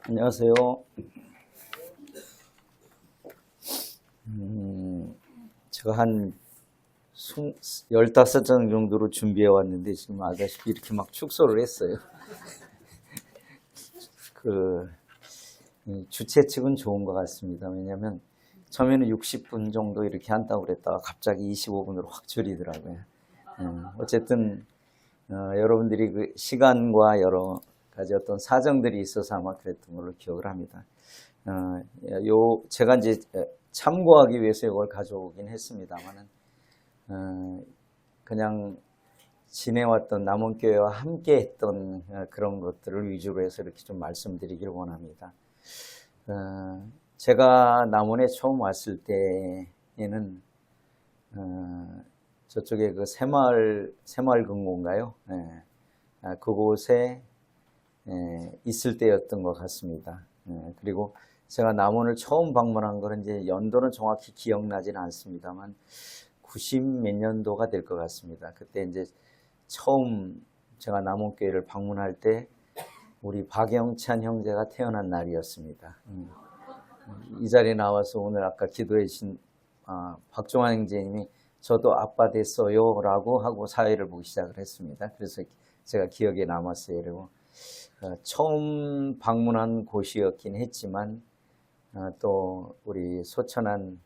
안녕하세요. 제가 한 15장 정도로 준비해 왔는데 지금 아다시피 이렇게 막 축소를 했어요. 주최 측은 좋은 것 같습니다. 왜냐하면 처음에는 60분 정도 이렇게 한다고 그랬다가 갑자기 25분으로 확 줄이더라고요. 어쨌든 여러분들이 그 시간과 여러 가지 어떤 사정들이 있어서 아마 그랬던 걸로 기억을 합니다. 제가 이제 참고하기 위해서 이걸 가져오긴 했습니다만은, 그냥 지내왔던 남원교회와 함께 했던 그런 것들을 위주로 해서 이렇게 좀 말씀드리길 원합니다. 제가 남원에 처음 왔을 때에는, 저쪽에 그 새마을금고인가요? 그곳에 있을 때였던 것 같습니다. 그리고 제가 남원을 처음 방문한 거는 이제 연도는 정확히 기억나지는 않습니다만 90 몇 년도가 될 것 같습니다. 그때 이제 처음 제가 남원교회를 방문할 때 우리 박영찬 형제가 태어난 날이었습니다. 이 자리에 나와서 오늘 아까 기도해 주신 박종환 형제님이 저도 아빠 됐어요 라고 하고 사회를 보기 시작을 했습니다. 그래서 제가 기억에 남았어요. 그리고 처음 방문한 곳이었긴 했지만 또 우리 소천한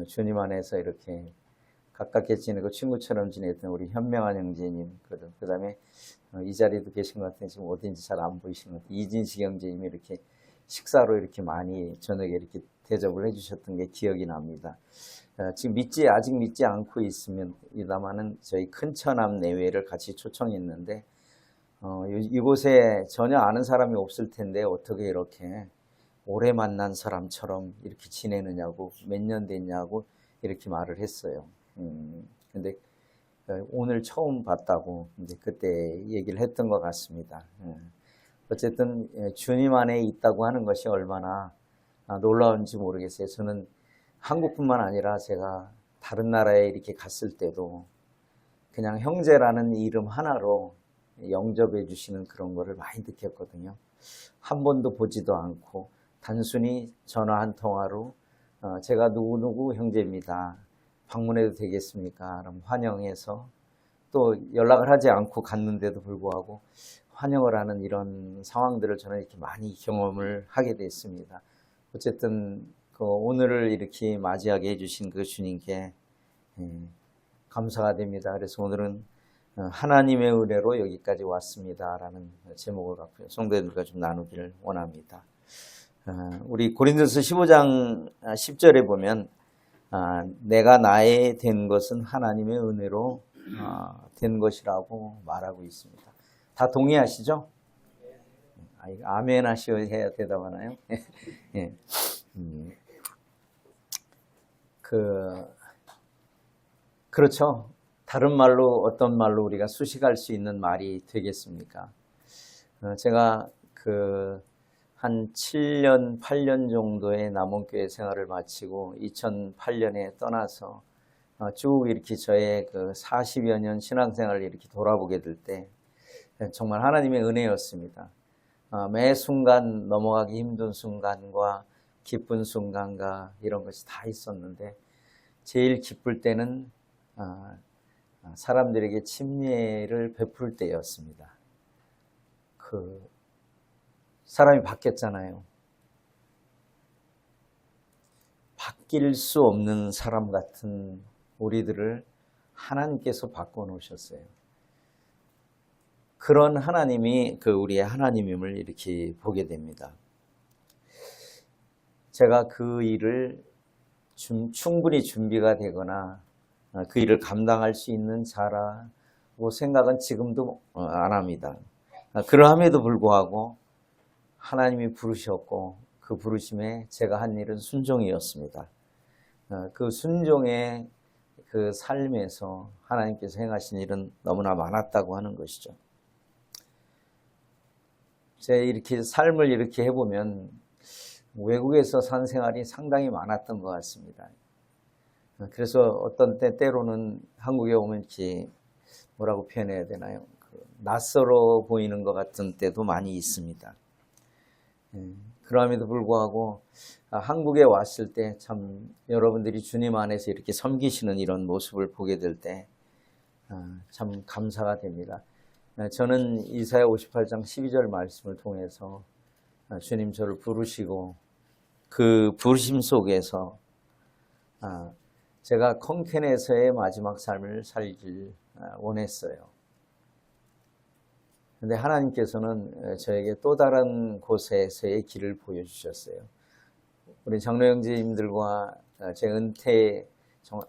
주님 안에서 이렇게 가깝게 지내고 친구처럼 지냈던 우리 현명한 형제님, 그 다음에 이 자리에도 계신 것 같은데 지금 어딘지 잘 안 보이시는 것 같아요. 이진식 형제님이 이렇게 식사로 이렇게 많이 저녁에 이렇게 대접을 해주셨던 게 기억이 납니다. 지금 아직 믿지 않고 있으면 이다마는 저희 큰처남 내외를 같이 초청했는데 이곳에 전혀 아는 사람이 없을 텐데 어떻게 이렇게 오래 만난 사람처럼 이렇게 지내느냐고, 몇 년 됐냐고 이렇게 말을 했어요. 근데 오늘 처음 봤다고 이제 그때 얘기를 했던 것 같습니다. 어쨌든 주님 안에 있다고 하는 것이 얼마나 놀라운지 모르겠어요. 저는 한국뿐만 아니라 제가 다른 나라에 이렇게 갔을 때도 그냥 형제라는 이름 하나로 영접해 주시는 그런 거를 많이 느꼈거든요. 한 번도 보지도 않고 단순히 전화 한 통화로 제가 누구누구 형제입니다. 방문해도 되겠습니까? 그럼 환영해서 또 연락을 하지 않고 갔는데도 불구하고 환영을 하는 이런 상황들을 저는 이렇게 많이 경험을 하게 됐습니다. 어쨌든 오늘을 이렇게 맞이하게 해주신 그 주님께 감사가 됩니다. 그래서 오늘은 하나님의 은혜로 여기까지 왔습니다 라는 제목을 갖고 성도님들과 좀 나누기를 원합니다. 우리 고린도서 15장 10절에 보면 내가 나의 된 것은 하나님의 은혜로 된 것이라고 말하고 있습니다. 다 동의하시죠? 아멘 하셔야 대답하나요? 예. 그렇죠. 다른 말로 어떤 말로 우리가 수식할 수 있는 말이 되겠습니까? 제가 한 7년, 8년 정도의 남원교회 생활을 마치고 2008년에 떠나서 쭉 이렇게 저의 40여 년 신앙생활을 이렇게 돌아보게 될 때 정말 하나님의 은혜였습니다. 매 순간 넘어가기 힘든 순간과 기쁜 순간과 이런 것이 다 있었는데 제일 기쁠 때는 사람들에게 친례를 베풀 때였습니다. 사람이 바뀌었잖아요. 바뀔 수 없는 사람 같은 우리들을 하나님께서 바꿔놓으셨어요. 그런 하나님이 우리의 하나님임을 이렇게 보게 됩니다. 제가 그 일을 충분히 준비가 되거나 그 일을 감당할 수 있는 자라고 생각은 지금도 안 합니다. 그러함에도 불구하고 하나님이 부르셨고 그 부르심에 제가 한 일은 순종이었습니다. 그 순종의 그 삶에서 하나님께서 행하신 일은 너무나 많았다고 하는 것이죠. 제 이렇게 삶을 이렇게 해보면 외국에서 산 생활이 상당히 많았던 것 같습니다. 그래서 어떤 때로는 한국에 오면 이렇게 뭐라고 표현해야 되나요? 낯설어 보이는 것 같은 때도 많이 있습니다. 그럼에도 불구하고 한국에 왔을 때 참 여러분들이 주님 안에서 이렇게 섬기시는 이런 모습을 보게 될 때 참 감사가 됩니다. 저는 이사야 58장 12절 말씀을 통해서 주님 저를 부르시고 그 부르심 속에서 제가 컨켄에서의 마지막 삶을 살길 원했어요. 근데 하나님께서는 저에게 또 다른 곳에서의 길을 보여주셨어요. 우리 장로 형제님들과 제 은퇴,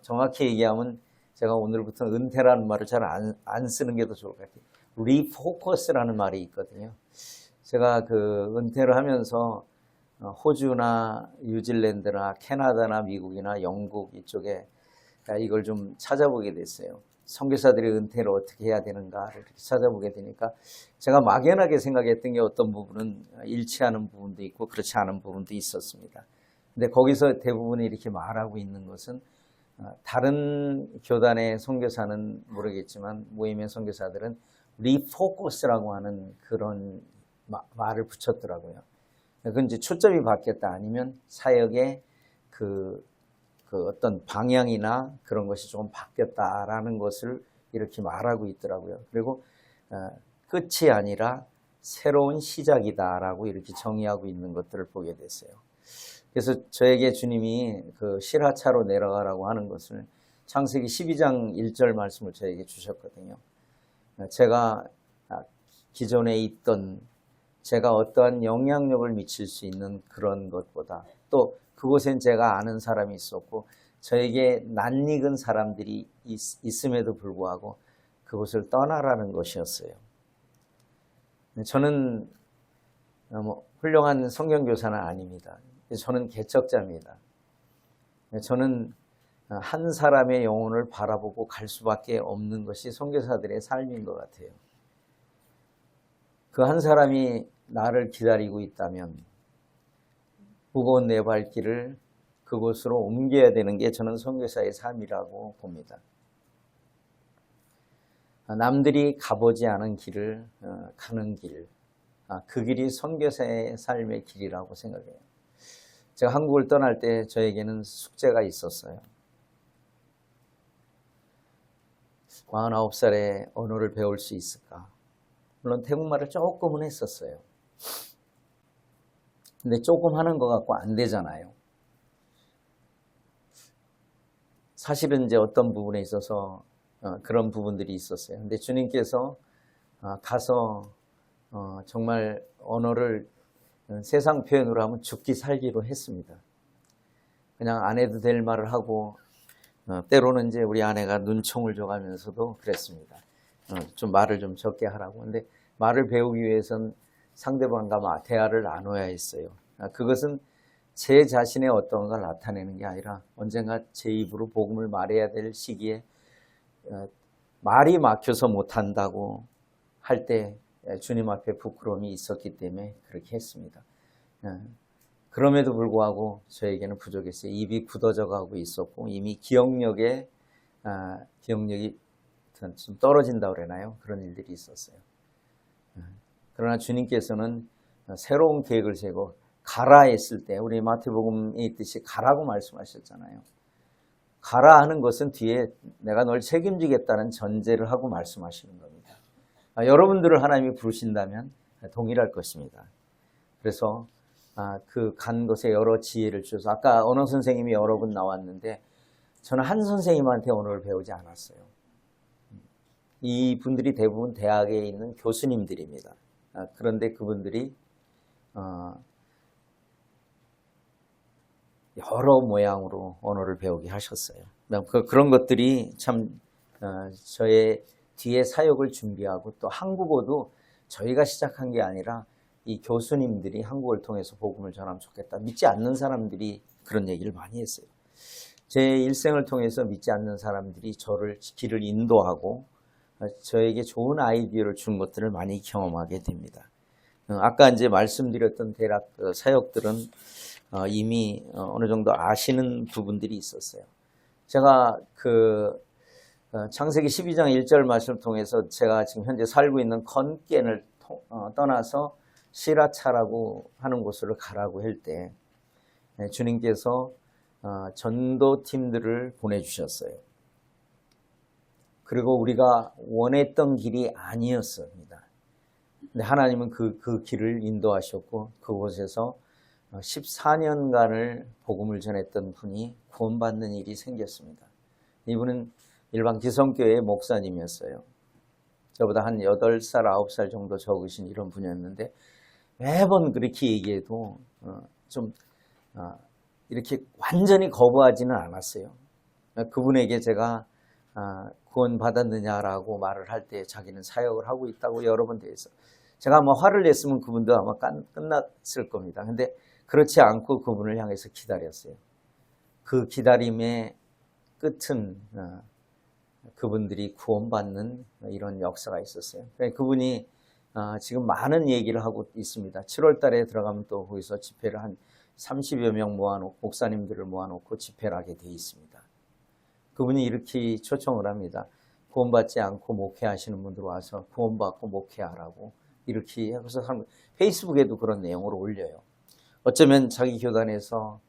정확히 얘기하면 제가 오늘부터 은퇴라는 말을 잘 안 쓰는 게 더 좋을 것 같아요. 리포커스라는 말이 있거든요. 제가 그 은퇴를 하면서 호주나 뉴질랜드나 캐나다나 미국이나 영국 이쪽에 이걸 좀 찾아보게 됐어요. 선교사들이 은퇴를 어떻게 해야 되는가를 이렇게 찾아보게 되니까 제가 막연하게 생각했던 게 어떤 부분은 일치하는 부분도 있고 그렇지 않은 부분도 있었습니다. 근데 거기서 대부분이 이렇게 말하고 있는 것은 다른 교단의 선교사는 모르겠지만 모임의 선교사들은 리포커스라고 하는 그런 말을 붙였더라고요. 그건 이제 초점이 바뀌었다 아니면 사역의 그 어떤 방향이나 그런 것이 조금 바뀌었다라는 것을 이렇게 말하고 있더라고요. 그리고 끝이 아니라 새로운 시작이다라고 이렇게 정의하고 있는 것들을 보게 됐어요. 그래서 저에게 주님이 그 실하차로 내려가라고 하는 것을 창세기 12장 1절 말씀을 저에게 주셨거든요. 제가 기존에 있던 제가 어떠한 영향력을 미칠 수 있는 그런 것보다 또 그곳엔 제가 아는 사람이 있었고 저에게 낯익은 사람들이 있음에도 불구하고 그곳을 떠나라는 것이었어요. 저는 훌륭한 성경교사는 아닙니다. 저는 개척자입니다. 저는 한 사람의 영혼을 바라보고 갈 수밖에 없는 것이 선교사들의 삶인 것 같아요. 그 한 사람이 나를 기다리고 있다면 무거운 내 발길을 그곳으로 옮겨야 되는 게 저는 선교사의 삶이라고 봅니다. 남들이 가보지 않은 길을 가는 길, 그 길이 선교사의 삶의 길이라고 생각해요. 제가 한국을 떠날 때 저에게는 숙제가 있었어요. 49살에 언어를 배울 수 있을까? 물론 태국말을 조금은 했었어요. 근데 조금 하는 것 같고 안 되잖아요. 사실은 이제 어떤 부분에 있어서 그런 부분들이 있었어요. 근데 주님께서 가서 정말 언어를 세상 표현으로 하면 죽기 살기로 했습니다. 그냥 안 해도 될 말을 하고 때로는 이제 우리 아내가 눈총을 줘가면서도 그랬습니다. 좀 말을 좀 적게 하라고. 근데 말을 배우기 위해선 상대방과 대화를 나눠야 했어요. 그것은 제 자신의 어떤 걸 나타내는 게 아니라 언젠가 제 입으로 복음을 말해야 될 시기에 말이 막혀서 못한다고 할 때 주님 앞에 부끄러움이 있었기 때문에 그렇게 했습니다. 그럼에도 불구하고 저에게는 부족했어요. 입이 굳어져 가고 있었고 이미 기억력이 좀 떨어진다고 그러나요? 그런 일들이 있었어요. 그러나 주님께서는 새로운 계획을 세고 가라 했을 때 우리 마태복음에 있듯이 가라고 말씀하셨잖아요. 가라 하는 것은 뒤에 내가 널 책임지겠다는 전제를 하고 말씀하시는 겁니다. 여러분들을 하나님이 부르신다면 동일할 것입니다. 그래서 그 간 것에 여러 지혜를 주셔서 아까 언어 선생님이 여러 분 나왔는데 저는 한 선생님한테 언어를 배우지 않았어요. 이 분들이 대부분 대학에 있는 교수님들입니다. 그런데 그분들이 여러 모양으로 언어를 배우게 하셨어요. 그런 것들이 참 저의 뒤에 사역을 준비하고 또 한국어도 저희가 시작한 게 아니라 이 교수님들이 한국어를 통해서 복음을 전하면 좋겠다. 믿지 않는 사람들이 그런 얘기를 많이 했어요. 제 일생을 통해서 믿지 않는 사람들이 저를 길을 인도하고 저에게 좋은 아이디어를 준 것들을 많이 경험하게 됩니다. 아까 이제 말씀드렸던 대략 사역들은 이미 어느 정도 아시는 부분들이 있었어요. 제가 창세기 12장 1절 말씀을 통해서 제가 지금 현재 살고 있는 컨켄을 떠나서 시라차라고 하는 곳으로 가라고 할 때 주님께서 전도팀들을 보내주셨어요. 그리고 우리가 원했던 길이 아니었습니다. 근데 하나님은 그 길을 인도하셨고 그곳에서 14년간을 복음을 전했던 분이 구원받는 일이 생겼습니다. 이분은 일반 기성교회의 목사님이었어요. 저보다 한 8살, 9살 정도 적으신 이런 분이었는데 매번 그렇게 얘기해도 이렇게 완전히 거부하지는 않았어요. 그분에게 제가 구원 받았느냐라고 말을 할 때 자기는 사역을 하고 있다고 여러 번 대해서 제가 아마 화를 냈으면 그분도 아마 끝났을 겁니다. 근데 그렇지 않고 그분을 향해서 기다렸어요. 그 기다림의 끝은 그분들이 구원받는 이런 역사가 있었어요. 그분이 지금 많은 얘기를 하고 있습니다. 7월 달에 들어가면 또 거기서 집회를 한 30여 명 모아놓고 목사님들을 모아놓고 집회를 하게 돼 있습니다. 그분이 이렇게 초청을 합니다. 구원받지 않고 목회하시는 분들 와서 구원받고 목회하라고 이렇게 해서 페이스북에도 그런 내용을 올려요. 어쩌면 자기 교단에서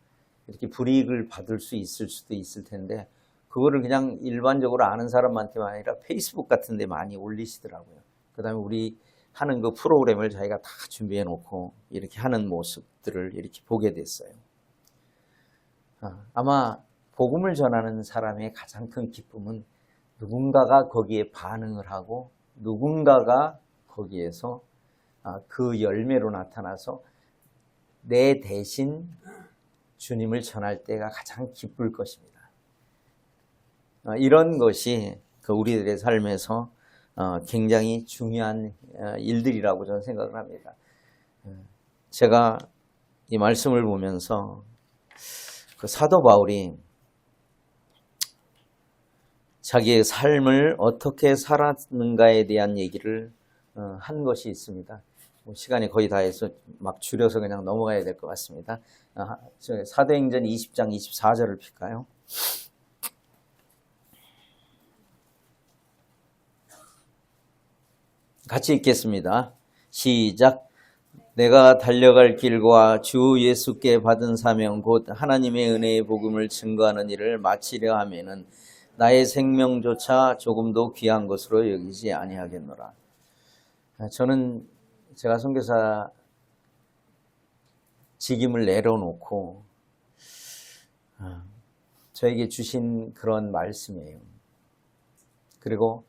이렇게 불이익을 받을 수 있을 수도 있을 텐데 그거를 그냥 일반적으로 아는 사람한테만 아니라 페이스북 같은 데 많이 올리시더라고요. 그 다음에 우리 하는 그 프로그램을 자기가 다 준비해 놓고 이렇게 하는 모습들을 이렇게 보게 됐어요. 아마 복음을 전하는 사람의 가장 큰 기쁨은 누군가가 거기에 반응을 하고 누군가가 거기에서 그 열매로 나타나서 내 대신 주님을 전할 때가 가장 기쁠 것입니다. 이런 것이 우리들의 삶에서 굉장히 중요한 일들이라고 저는 생각을 합니다. 제가 이 말씀을 보면서 그 사도 바울이 자기의 삶을 어떻게 살았는가에 대한 얘기를 한 것이 있습니다. 시간이 거의 다 해서 막 줄여서 그냥 넘어가야 될 것 같습니다. 사도행전 20장 24절을 필까요? 같이 읽겠습니다. 시작. 내가 달려갈 길과 주 예수께 받은 사명 곧 하나님의 은혜의 복음을 증거하는 일을 마치려 하면은 나의 생명조차 조금도 귀한 것으로 여기지 아니하겠노라. 저는 제가 선교사 직임을 내려놓고 저에게 주신 그런 말씀이에요. 그리고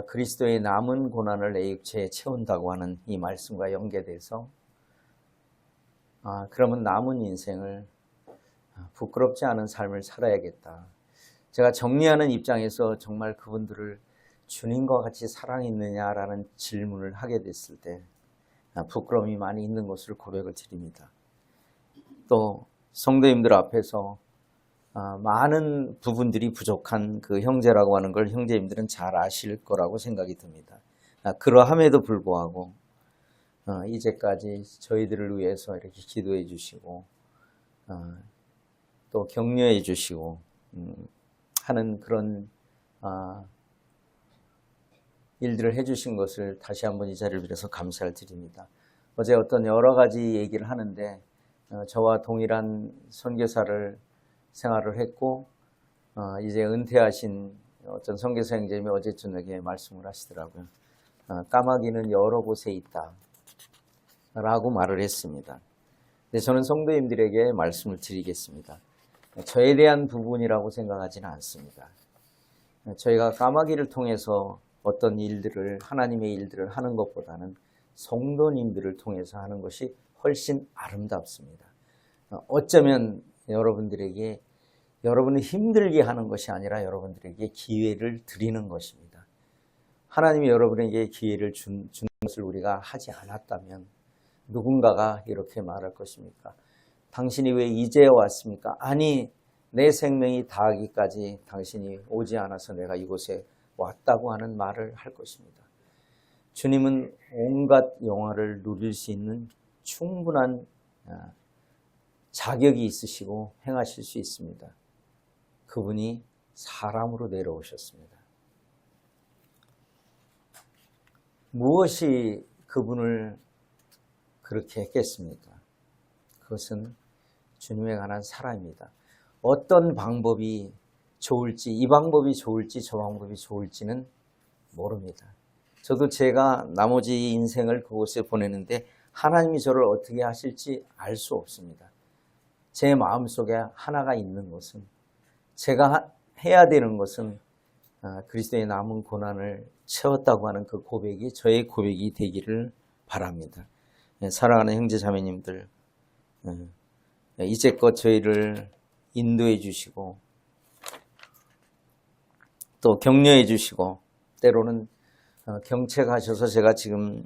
그리스도의 남은 고난을 내 육체에 채운다고 하는 이 말씀과 연계돼서 그러면 남은 인생을 부끄럽지 않은 삶을 살아야겠다. 제가 정리하는 입장에서 정말 그분들을 주님과 같이 사랑했느냐라는 질문을 하게 됐을 때 부끄러움이 많이 있는 것을 고백을 드립니다. 또 성도님들 앞에서 많은 부분들이 부족한 그 형제라고 하는 걸 형제님들은 잘 아실 거라고 생각이 듭니다. 그러함에도 불구하고 이제까지 저희들을 위해서 이렇게 기도해 주시고 또 격려해 주시고 하는 그런 일들을 해주신 것을 다시 한번 이 자리를 빌어서 감사를 드립니다. 어제 어떤 여러 가지 얘기를 하는데 저와 동일한 선교사를 생활을 했고 이제 은퇴하신 어떤 선교사 형제님이 어제 저녁에 말씀을 하시더라고요. 까마귀는 여러 곳에 있다 라고 말을 했습니다. 근데 저는 성도님들에게 말씀을 드리겠습니다. 저에 대한 부분이라고 생각하지는 않습니다. 저희가 까마귀를 통해서 어떤 일들을 하나님의 일들을 하는 것보다는 성도님들을 통해서 하는 것이 훨씬 아름답습니다. 어쩌면 여러분들에게 여러분을 힘들게 하는 것이 아니라 여러분들에게 기회를 드리는 것입니다. 하나님이 여러분에게 기회를 준 것을 우리가 하지 않았다면 누군가가 이렇게 말할 것입니까? 당신이 왜 이제 왔습니까? 아니, 내 생명이 다하기까지 당신이 오지 않아서 내가 이곳에 왔다고 하는 말을 할 것입니다. 주님은 온갖 영화를 누릴 수 있는 충분한 자격이 있으시고 행하실 수 있습니다. 그분이 사람으로 내려오셨습니다. 무엇이 그분을 그렇게 했겠습니까? 그것은 주님에 관한 사랑입니다. 어떤 방법이 좋을지, 이 방법이 좋을지 저 방법이 좋을지는 모릅니다. 저도 제가 나머지 인생을 그곳에 보내는데 하나님이 저를 어떻게 하실지 알 수 없습니다. 제 마음속에 하나가 있는 것은, 제가 해야 되는 것은 그리스도의 남은 고난을 채웠다고 하는 그 고백이 저의 고백이 되기를 바랍니다. 사랑하는 형제 자매님들, 이제껏 저희를 인도해 주시고 또 격려해 주시고 때로는 경책하셔서 제가 지금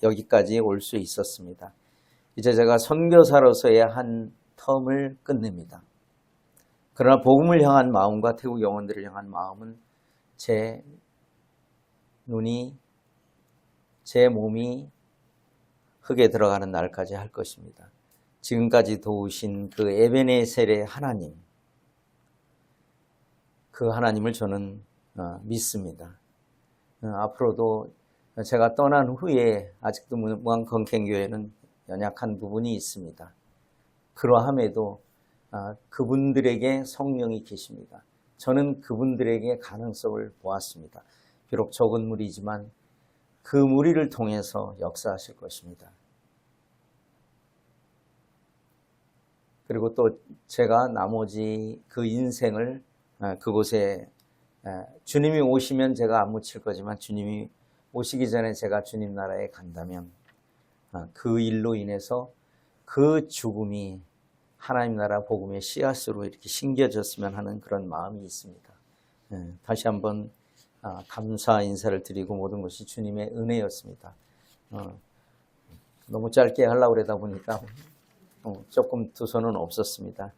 여기까지 올 수 있었습니다. 이제 제가 선교사로서의 한 텀을 끝냅니다. 그러나 복음을 향한 마음과 태국 영혼들을 향한 마음은 제 눈이, 제 몸이 흙에 들어가는 날까지 할 것입니다. 지금까지 도우신 그 에베네셀의 하나님, 그 하나님을 저는 믿습니다. 앞으로도 제가 떠난 후에 아직도 무한건캔교회는 연약한 부분이 있습니다. 그러함에도 그분들에게 성령이 계십니다. 저는 그분들에게 가능성을 보았습니다. 비록 적은 무리지만 그 무리를 통해서 역사하실 것입니다. 그리고 또 제가 나머지 그 인생을 그곳에 주님이 오시면 제가 안 묻힐 거지만 주님이 오시기 전에 제가 주님 나라에 간다면 그 일로 인해서 그 죽음이 하나님 나라 복음의 씨앗으로 이렇게 심겨졌으면 하는 그런 마음이 있습니다. 다시 한번 감사 인사를 드리고 모든 것이 주님의 은혜였습니다. 너무 짧게 하려고 그러다 보니까 조금 두서는 없었습니다.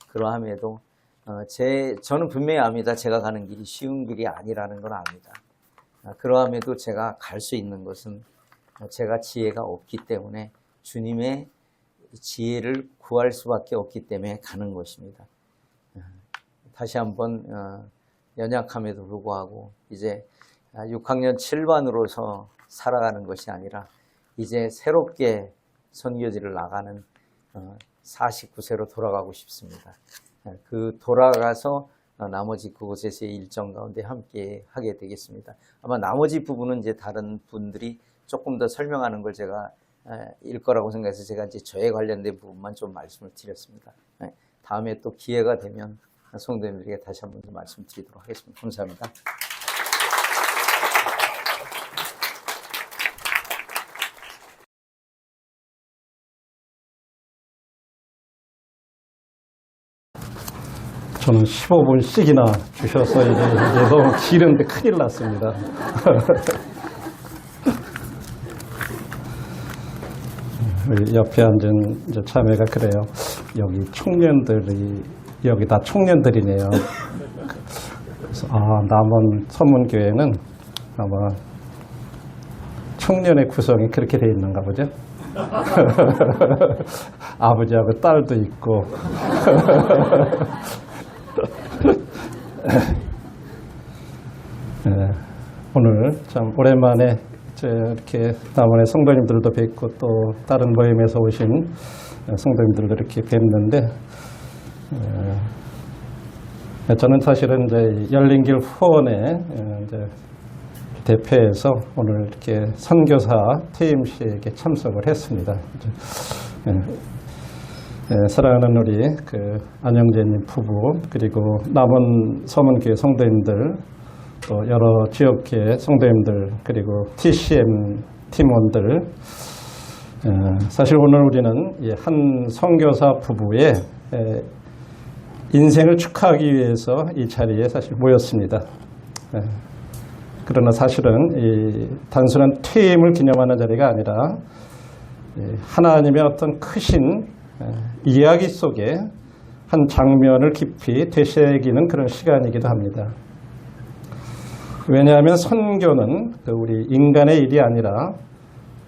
그러함에도 저는 분명히 압니다. 제가 가는 길이 쉬운 길이 아니라는 걸 압니다. 그러함에도 제가 갈 수 있는 것은 제가 지혜가 없기 때문에 주님의 지혜를 구할 수밖에 없기 때문에 가는 것입니다. 다시 한번 연약함에도 불구하고 이제 6학년 7반으로서 살아가는 것이 아니라 이제 새롭게 선교지를 나가는 49세로 돌아가고 싶습니다. 그 돌아가서 나머지 그곳에서의 일정 가운데 함께 하게 되겠습니다. 아마 나머지 부분은 이제 다른 분들이 조금 더 설명하는 걸 제가 일 거라고 생각해서 제가 이제 저에 관련된 부분만 좀 말씀을 드렸습니다. 다음에 또 기회가 되면 성도님들에게 다시 한번 말씀드리도록 하겠습니다. 감사합니다. 저는 15분씩이나 주셔서 이제 너무 길은데 큰일 났습니다. 옆에 앉은 이제 자매가 그래요. 여기 청년들이, 여기 다 청년들이네요. 그래서, 남원 서문교회는 아마 청년의 구성이 그렇게 돼 있는가 보죠. 아버지하고 딸도 있고. 오늘 참 오랜만에 이렇게 남원의 성도님들도 뵙고 또 다른 모임에서 오신 성도님들도 이렇게 뵙는데, 저는 사실은 이제 열린길 후원의 이제 대표에서 오늘 이렇게 선교사 퇴임식에 참석을 했습니다. 사랑하는 우리 그 안영재님 부부, 그리고 남원 서문교회 성도님들, 또 여러 지역교회 성도님들, 그리고 TCM 팀원들, 사실 오늘 우리는 한 선교사 부부의 인생을 축하하기 위해서 이 자리에 사실 모였습니다. 그러나 사실은 이 단순한 퇴임을 기념하는 자리가 아니라 하나님의 어떤 크신 이야기 속에 한 장면을 깊이 되새기는 그런 시간이기도 합니다. 왜냐하면 선교는 우리 인간의 일이 아니라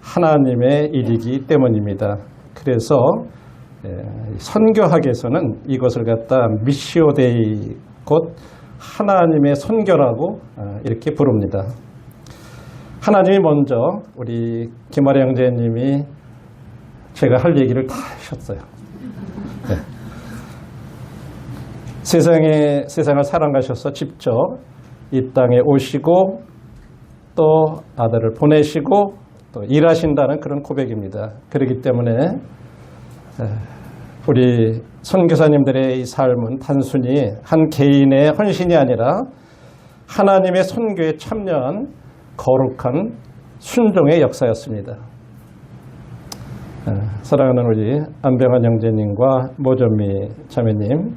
하나님의 일이기 때문입니다. 그래서 선교학에서는 이것을 갖다 미시오 데이, 곧 하나님의 선교라고 이렇게 부릅니다. 하나님이 먼저 우리 김아래 형제님이 제가 할 얘기를 다 하셨어요. 네. 세상을 사랑하셔서 직접 이 땅에 오시고 또 아들을 보내시고 또 일하신다는 그런 고백입니다. 그렇기 때문에 우리 선교사님들의 이 삶은 단순히 한 개인의 헌신이 아니라 하나님의 선교에 참여한 거룩한 순종의 역사였습니다. 사랑하는 우리 안병환 형제님과 모전미 자매님,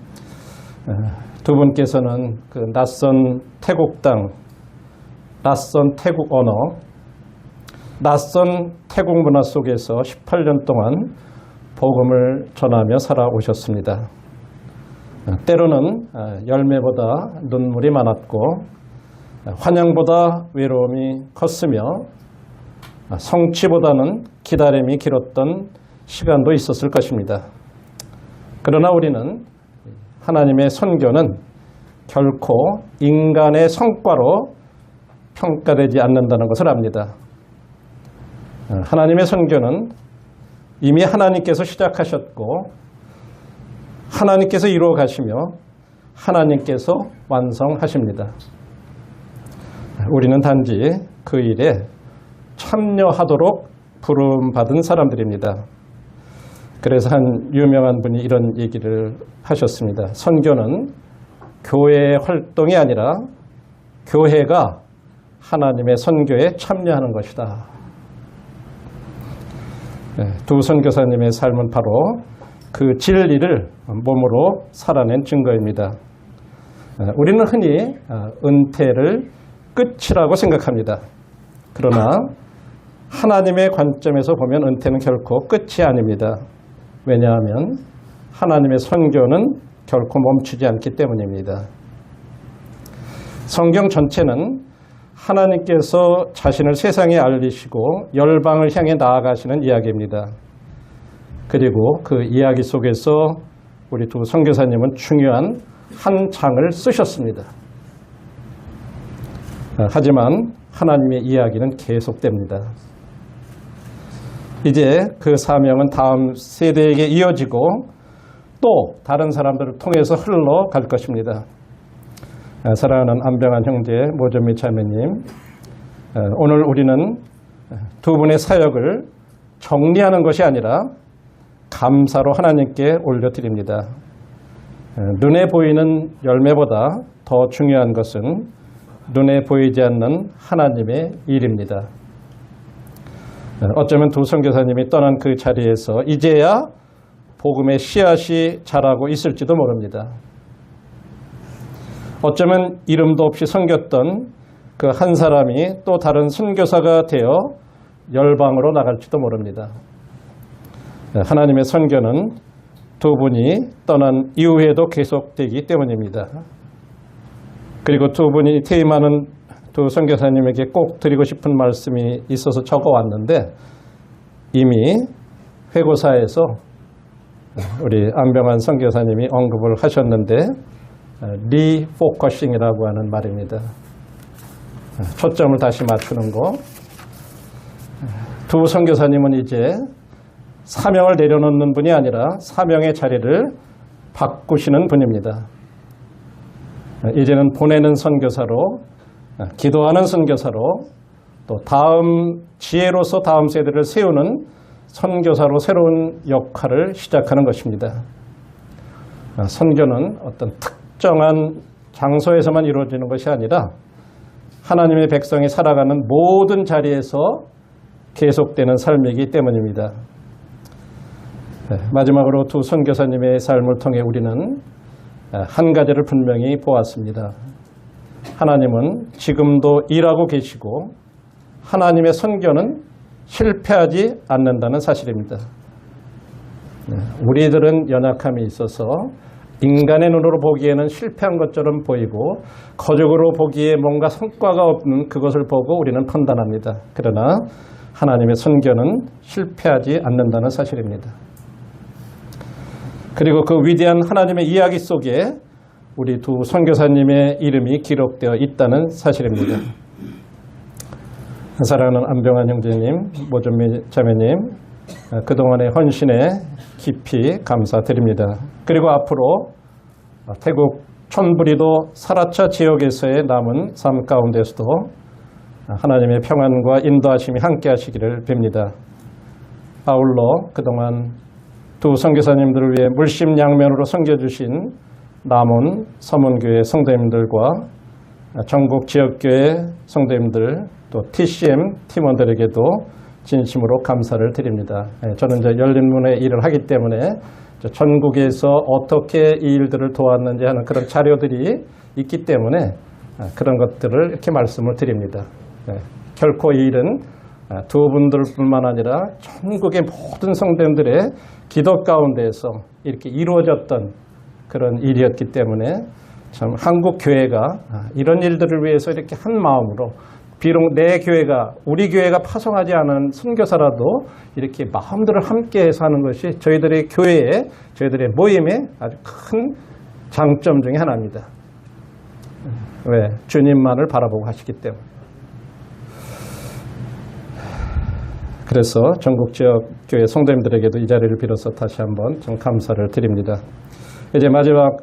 두 분께서는 그 낯선 태국 땅, 낯선 태국 언어, 낯선 태국 문화 속에서 18년 동안 복음을 전하며 살아오셨습니다. 때로는 열매보다 눈물이 많았고 환영보다 외로움이 컸으며 성취보다는 기다림이 길었던 시간도 있었을 것입니다. 그러나 우리는 하나님의 선교는 결코 인간의 성과로 평가되지 않는다는 것을 압니다. 하나님의 선교는 이미 하나님께서 시작하셨고 하나님께서 이루어 가시며 하나님께서 완성하십니다. 우리는 단지 그 일에 참여하도록 부름받은 사람들입니다. 그래서 한 유명한 분이 이런 얘기를 하셨습니다. 선교는 교회의 활동이 아니라 교회가 하나님의 선교에 참여하는 것이다. 두 선교사님의 삶은 바로 그 진리를 몸으로 살아낸 증거입니다. 우리는 흔히 은퇴를 끝이라고 생각합니다. 그러나 하나님의 관점에서 보면 은퇴는 결코 끝이 아닙니다. 왜냐하면 하나님의 선교는 결코 멈추지 않기 때문입니다. 성경 전체는 하나님께서 자신을 세상에 알리시고 열방을 향해 나아가시는 이야기입니다. 그리고 그 이야기 속에서 우리 두 선교사님은 중요한 한 장을 쓰셨습니다. 하지만 하나님의 이야기는 계속됩니다. 이제 그 사명은 다음 세대에게 이어지고 또 다른 사람들을 통해서 흘러갈 것입니다. 사랑하는 안병환 형제, 모전미 자매님, 오늘 우리는 두 분의 사역을 정리하는 것이 아니라 감사로 하나님께 올려드립니다. 눈에 보이는 열매보다 더 중요한 것은 눈에 보이지 않는 하나님의 일입니다. 어쩌면 두 선교사님이 떠난 그 자리에서 이제야 복음의 씨앗이 자라고 있을지도 모릅니다. 어쩌면 이름도 없이 섬겼던 그 한 사람이 또 다른 선교사가 되어 열방으로 나갈지도 모릅니다. 하나님의 선교는 두 분이 떠난 이후에도 계속되기 때문입니다. 그리고 두 분이 퇴임하는 두 선교사님에게 꼭 드리고 싶은 말씀이 있어서 적어왔는데 이미 회고사에서 우리 안병환 선교사님이 언급을 하셨는데 리포커싱이라고 하는 말입니다. 초점을 다시 맞추는 거. 두 선교사님은 이제 사명을 내려놓는 분이 아니라 사명의 자리를 바꾸시는 분입니다. 이제는 보내는 선교사로, 기도하는 선교사로, 또 다음 지혜로서 다음 세대를 세우는 선교사로 새로운 역할을 시작하는 것입니다. 선교는 어떤 특정한 장소에서만 이루어지는 것이 아니라 하나님의 백성이 살아가는 모든 자리에서 계속되는 삶이기 때문입니다. 마지막으로 두 선교사님의 삶을 통해 우리는 한 가지를 분명히 보았습니다. 하나님은 지금도 일하고 계시고 하나님의 선교는 실패하지 않는다는 사실입니다. 우리들은 연약함이 있어서 인간의 눈으로 보기에는 실패한 것처럼 보이고 거적으로 보기에 뭔가 성과가 없는 그것을 보고 우리는 판단합니다. 그러나 하나님의 선교는 실패하지 않는다는 사실입니다. 그리고 그 위대한 하나님의 이야기 속에 우리 두 선교사님의 이름이 기록되어 있다는 사실입니다. 사랑하는 안병환 형제님, 모전미 자매님, 그동안의 헌신에 깊이 감사드립니다. 그리고 앞으로 태국 촌부리도 사라차 지역에서의 남은 삶 가운데서도 하나님의 평안과 인도하심이 함께 하시기를 빕니다. 아울러 그동안 두 선교사님들을 위해 물심양면으로 섬겨주신 남원 서문교회 성도님들과 전국 지역교회 성도님들 또 TCM 팀원들에게도 진심으로 감사를 드립니다. 저는 이제 열린문의 일을 하기 때문에 전국에서 어떻게 이 일들을 도왔는지 하는 그런 자료들이 있기 때문에 그런 것들을 이렇게 말씀을 드립니다. 결코 이 일은 두 분들뿐만 아니라 전국의 모든 성도님들의 기도 가운데에서 이렇게 이루어졌던 그런 일이었기 때문에 참 한국 교회가 이런 일들을 위해서 이렇게 한 마음으로 비록 내 교회가 우리 교회가 파송하지 않은 선교사라도 이렇게 마음들을 함께해서 하는 것이 저희들의 교회에 저희들의 모임의 아주 큰 장점 중에 하나입니다. 왜? 주님만을 바라보고 하시기 때문에. 그래서 전국 지역 교회 성도님들에게도 이 자리를 빌어서 다시 한번 좀 감사를 드립니다. 이제 마지막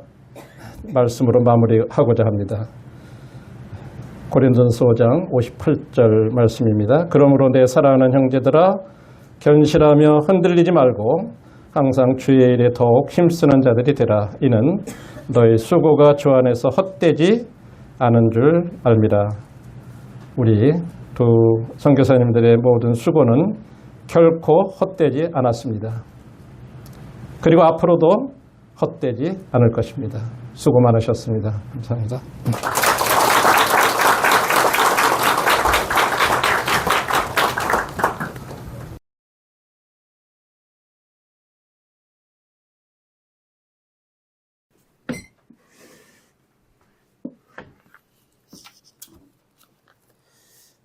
말씀으로 마무리하고자 합니다. 고린도전서 5장 58절 말씀입니다. 그러므로 내 사랑하는 형제들아 견실하며 흔들리지 말고 항상 주의 일에 더욱 힘쓰는 자들이 되라. 이는 너희 수고가 주 안에서 헛되지 않은 줄 압니다. 우리 두 선교사님들의 모든 수고는 결코 헛되지 않았습니다. 그리고 앞으로도 헛되지 않을 것입니다. 수고 많으셨습니다. 감사합니다.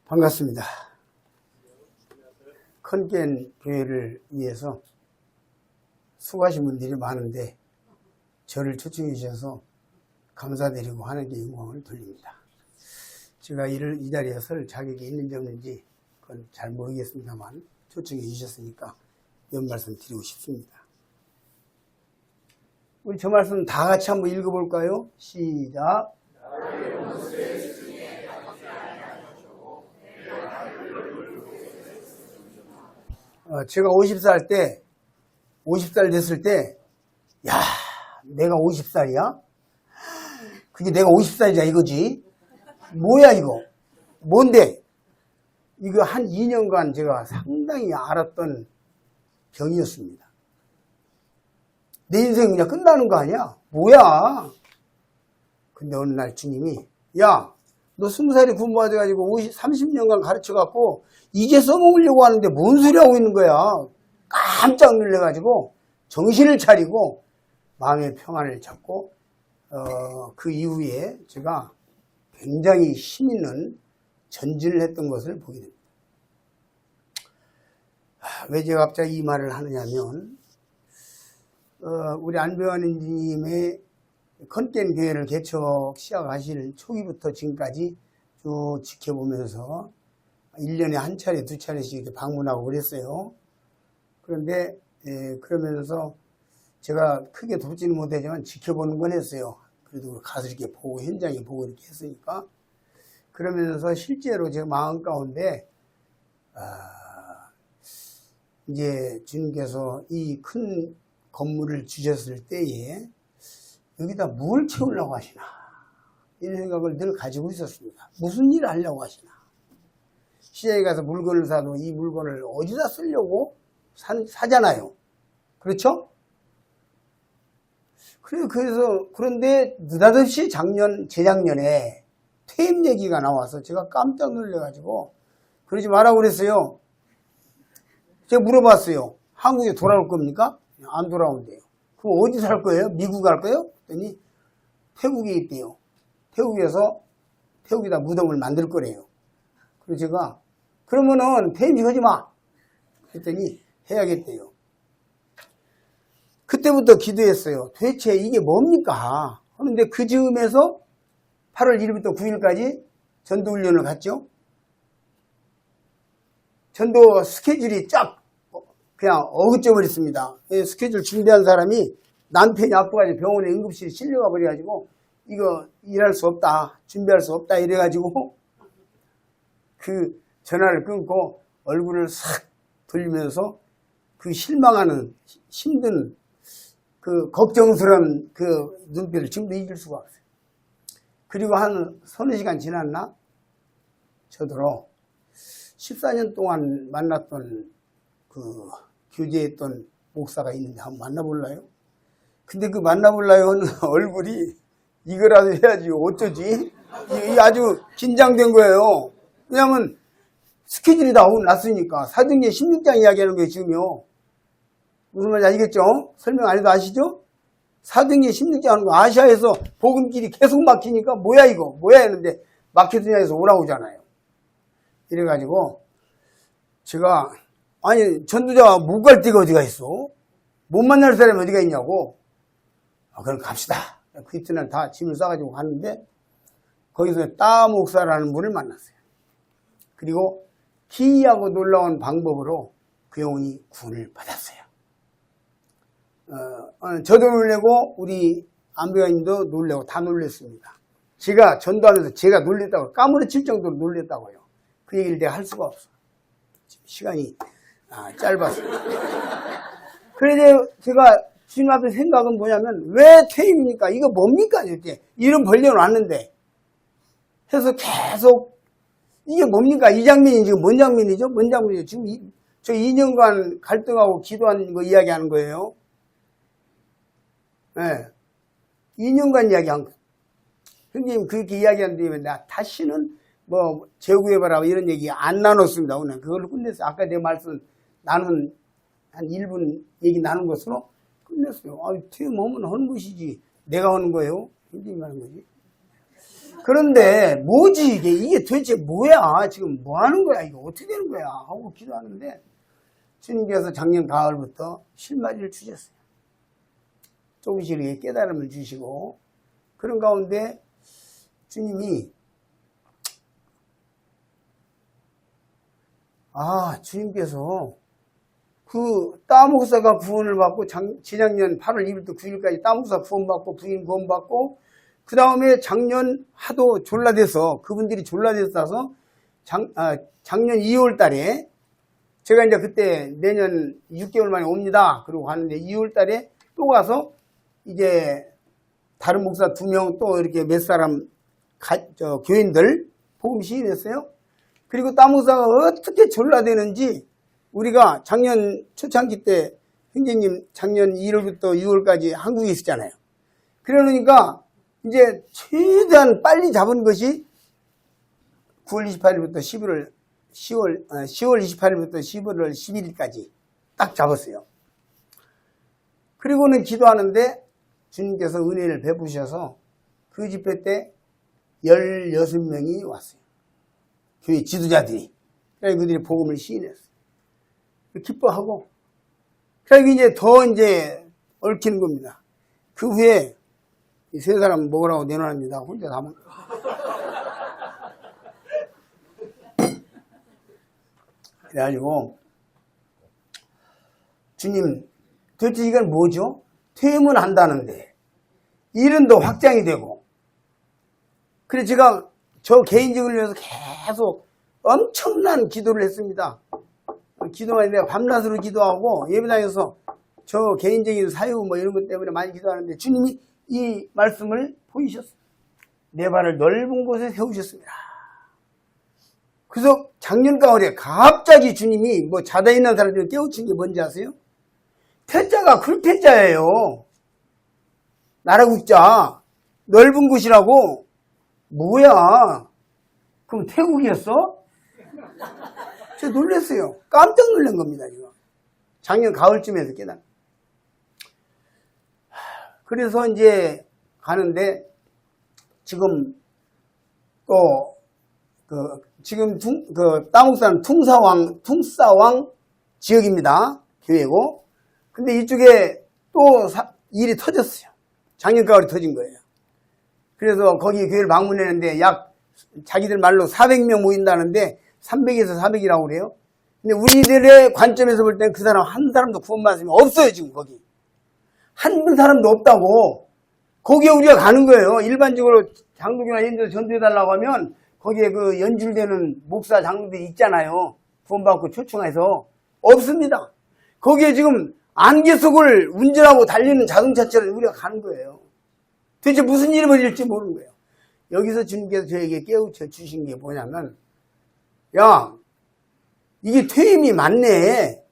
반갑습니다. 컨겐 교회를 위해서 수고하신 분들이 많은데 저를 초청해 주셔서 감사드리고 하나님께 영광을 돌립니다. 제가 이 자리에 설 자격이 있는지 없는지 그건 잘 모르겠습니다만 초청해 주셨으니까 몇 말씀 드리고 싶습니다. 우리 저 말씀 다 같이 한번 읽어볼까요? 시작. 제가 50살 됐을 때, 야, 내가 50살이야? 그게 내가 50살이자 이거지? 뭐야, 이거? 뭔데? 이거 한 2년간 제가 상당히 알았던 병이었습니다. 내 인생 그냥 끝나는 거 아니야? 뭐야? 근데 어느 날 주님이, 야, 너 20살에 군부받아가지고 30년간 가르쳐갖고 이제 써먹으려고 하는데 뭔 소리 하고 있는 거야? 깜짝 놀래가지고 정신을 차리고 마음의 평안을 찾고 그 이후에 제가 굉장히 힘있는 전진을 했던 것을 보게 됩니다. 왜 제가 갑자기 이 말을 하느냐면 우리 안배환님의 컨겐 교회를 개척 시작하실 초기부터 지금까지 쭉 지켜보면서 1년에 한 차례, 두 차례씩 이렇게 방문하고 그랬어요. 그런데 그러면서 제가 크게 돕지는 못하지만 지켜보는 건 했어요. 그래도 가서 이렇게 보고 현장에 보고 이렇게 했으니까. 그러면서 실제로 제 마음 가운데 이제 주님께서 이 큰 건물을 주셨을 때에 여기다 뭘 채우려고 하시나 이런 생각을 늘 가지고 있었습니다. 무슨 일을 하려고 하시나. 시장에 가서 물건을 사도 이 물건을 어디다 쓰려고 사잖아요. 그렇죠? 그런데 느닷없이 재작년에 퇴임 얘기가 나와서 제가 깜짝 놀래가지고 그러지 말라고 그랬어요. 제가 물어봤어요. 한국에 돌아올 겁니까? 안 돌아온대요. 그럼 어디서 할 거예요? 미국 갈 거예요? 그랬더니 태국에 있대요. 태국에다 무덤을 만들 거래요. 그래서 제가 그러면은 퇴임식 하지 마. 그랬더니 해야겠대요. 그때부터 기도했어요. 도대체 이게 뭡니까? 하는데 그 즈음에서 8월 1일부터 9일까지 전도훈련을 갔죠. 전도 스케줄이 쫙 그냥 어긋져 버렸습니다. 스케줄 준비한 사람이 남편이 아파가지고 병원에 응급실에 실려가 버려가지고 이거 일할 수 없다, 준비할 수 없다 이래가지고 그 전화를 끊고 얼굴을 싹 돌리면서 그 실망하는 힘든 그 걱정스러운 그 눈빛을 지금도 잊을 수가 없어요. 그리고 한 서너 시간 지났나? 저더러 14년 동안 만났던 그 교제했던 목사가 있는데 한번 만나볼래요? 근데 그 만나볼래요 하는 얼굴이 이거라도 해야지 어쩌지? 이게 아주 긴장된 거예요. 왜냐하면 스케줄이 다 오고 났으니까 사도행전 16장 이야기하는 거예요 지금요. 무슨 말인지 알겠죠? 설명 안 해도 아시죠? 사도행전 16장 하는 거 아시아에서 복음길이 계속 막히니까 뭐야 이거 뭐야 했는데 마케도니아에서 오라고 하잖아요. 이래가지고 제가 아니 전도자가 못 갈 데가 어디가 있어? 못 만날 사람이 어디가 있냐고. 그럼 갑시다. 그 이튿날 다 짐을 싸가지고 갔는데 거기서 따 목사라는 분을 만났어요. 그리고 기이하고 놀라운 방법으로 그 영혼이 구원을 받았어요. 저도 놀래고 우리 안배관님도 놀래고 다 놀랬습니다. 제가 전도하면서 제가 놀랬다고 까무러칠 정도로 놀랬다고요. 그 얘기를 내가 할 수가 없어. 지금 시간이 짧아서. 그래서 제가 주님 앞에 생각은 뭐냐면 왜 퇴임입니까? 이거 뭡니까? 이렇게 이름 벌려놨는데 해서 계속 이게 뭡니까? 이 장면이 지금 뭔 장면이죠? 뭔 장면이죠? 지금 저 2년간 갈등하고 기도하는 거 이야기하는 거예요. 네. 2년간 이야기한 거. 형님 그렇게 이야기하는데 나 다시는 뭐 재구해봐라 이런 얘기 안 나눴습니다. 오늘 그걸로 끝냈어요. 아까 내 말씀 나눈 한 1분 얘기 나눈 것으로 끝냈어요. 퇴임하면 하는 것이지 내가 하는 거예요? 형님이 하는 거지. 그런데 뭐지 이게 도대체 뭐야? 지금 뭐 하는 거야? 이거 어떻게 되는 거야? 하고 기도하는데 주님께서 작년 가을부터 실마리를 주셨어요. 조금씩 이렇게 깨달음을 주시고 그런 가운데 주님이 주님께서 그 따목사가 구원을 받고 재작년 8월 2일부터 9일까지 따목사 구원받고 부인 구원받고 그 다음에 작년 하도 졸라대서 그분들이 졸라대서 작년 2월 달에 제가 이제 그때 내년 6개월 만에 옵니다. 그러고 갔는데 2월 달에 또 가서 이제 다른 목사 2명 또 이렇게 몇 사람 교인들 복음 시인했어요. 그리고 따목사가 어떻게 졸라대는지 우리가 작년 초창기 때 형제님 작년 1월부터 6월까지 한국에 있었잖아요. 그러니까 이제 최대한 빨리 잡은 것이 9월 28일부터 10월 28일부터 11월 11일까지 딱 잡았어요. 그리고는 기도하는데 주님께서 은혜를 베푸셔서 그 집회 때 16명이 왔어요. 교회 지도자들이. 그래서 그들이 복음을 시인했어요. 기뻐하고. 그래서 이제 더 이제 얽히는 겁니다. 그 후에 이 세 사람 먹으라고 내놓습니다. 혼자 다 먹. 그래가지고 주님 도대체 이건 뭐죠? 퇴임은 한다는데 일은 더 확장이 되고 그래서 제가 저 개인적을 위해서 계속 엄청난 기도를 했습니다. 기도만 내가 밤낮으로 기도하고 예배당에서 저 개인적인 사유 뭐 이런 것 때문에 많이 기도하는데 주님이 이 말씀을 보이셨어요. 내 발을 넓은 곳에 세우셨습니다. 그래서 작년 가을에 갑자기 주님이 뭐 자다 있는 사람들 깨우친 게 뭔지 아세요? 태자가 글태자예요. 나라국자 넓은 곳이라고. 뭐야? 그럼 태국이었어? 제가 놀랐어요. 깜짝 놀란 겁니다. 지금. 작년 가을쯤에서 깨달아. 그래서 이제 가는데 지금 또 지금 따목사는 퉁사왕 지역입니다. 교회고. 근데 이쪽에 또 일이 터졌어요. 작년 가을에 터진 거예요. 그래서 거기 교회를 방문했는데 약 자기들 말로 400명 모인다는데 300에서 400이라고 그래요. 근데 우리들의 관점에서 볼 때는 그 사람 한 사람도 구원 말씀이 없어요, 지금 거기. 한 사람도 없다고. 거기에 우리가 가는 거예요. 일반적으로 장로교나 이런 데서 전도해달라고 하면 거기에 그 연줄되는 목사 장로들이 있잖아요. 구원받고 초청해서. 없습니다. 거기에 지금 안개 속을 운전하고 달리는 자동차처럼 우리가 가는 거예요. 도대체 무슨 일이 벌어질지 모르는 거예요. 여기서 주님께서 저에게 깨우쳐 주신 게 뭐냐면, 야, 이게 퇴임이 맞네.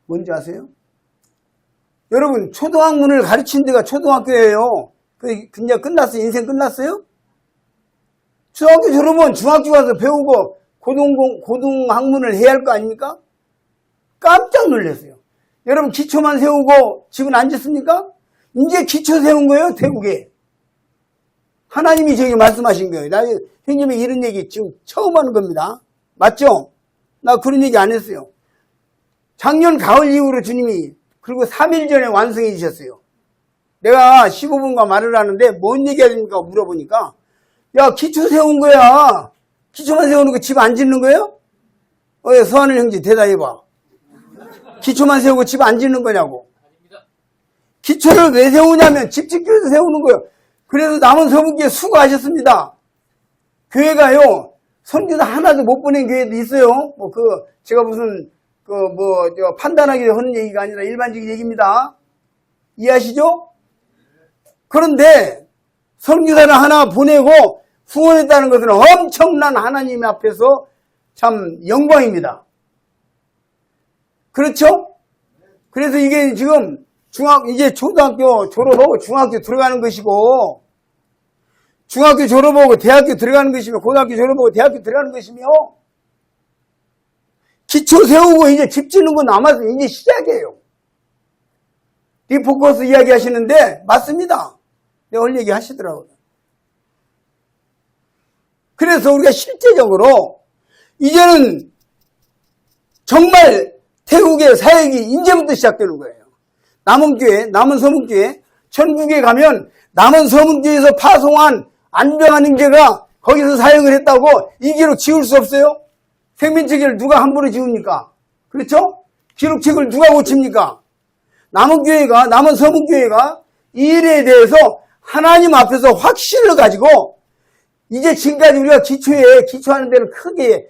뭔지 아세요? 여러분, 초등학문을 가르친 데가 초등학교예요. 그냥 끝났어요? 인생 끝났어요? 중학교 졸업은 중학교 가서 배우고 고등학문을 해야 할 거 아닙니까? 깜짝 놀랐어요. 여러분, 기초만 세우고 집은 앉았습니까? 이제 기초 세운 거예요, 태국에. 하나님이 저에게 말씀하신 거예요. 나 형님이 이런 얘기 지금 처음 하는 겁니다. 맞죠? 나 그런 얘기 안 했어요. 작년 가을 이후로 주님이, 그리고 3일 전에 완성해 주셨어요. 내가 15분간 말을 하는데 뭔 얘기 하십니까? 물어보니까, 야, 기초 세운 거야. 기초만 세우는 거 집 안 짓는 거예요? 서하늘 형제 대답해봐. 기초만 세우고 집 안 짓는 거냐고. 기초를 왜 세우냐면 집 짓기 위해서 세우는 거예요. 그래서 남은 서문교회 수고하셨습니다. 교회가요, 선교사 하나도 못 보낸 교회도 있어요. 제가 무슨, 판단하기 하는 얘기가 아니라 일반적인 얘기입니다. 이해하시죠? 그런데, 선교사를 하나 보내고 후원했다는 것은 엄청난 하나님 앞에서 참 영광입니다. 그렇죠? 그래서 이게 지금 이제 초등학교 졸업하고 중학교 들어가는 것이고, 중학교 졸업하고 대학교 들어가는 것이며, 고등학교 졸업하고 대학교 들어가는 것이며, 기초 세우고 이제 집 짓는 거 남아서 이제 시작이에요. 리포커스 이야기 하시는데, 맞습니다. 내가 오늘 얘기 하시더라고요. 그래서 우리가 실제적으로, 이제는 정말 태국의 사역이 이제부터 시작되는 거예요. 남원교회, 남원서문교회, 전국에 가면 남원서문교회에서 파송한 안병환 형제가 거기서 사역을 했다고 이 기록 지울 수 없어요? 생민책을 누가 함부로 지웁니까? 그렇죠? 기록책을 누가 고칩니까? 남원교회가, 남원서문교회가 이 일에 대해서 하나님 앞에서 확신을 가지고 이제 지금까지 우리가 기초하는 데는 크게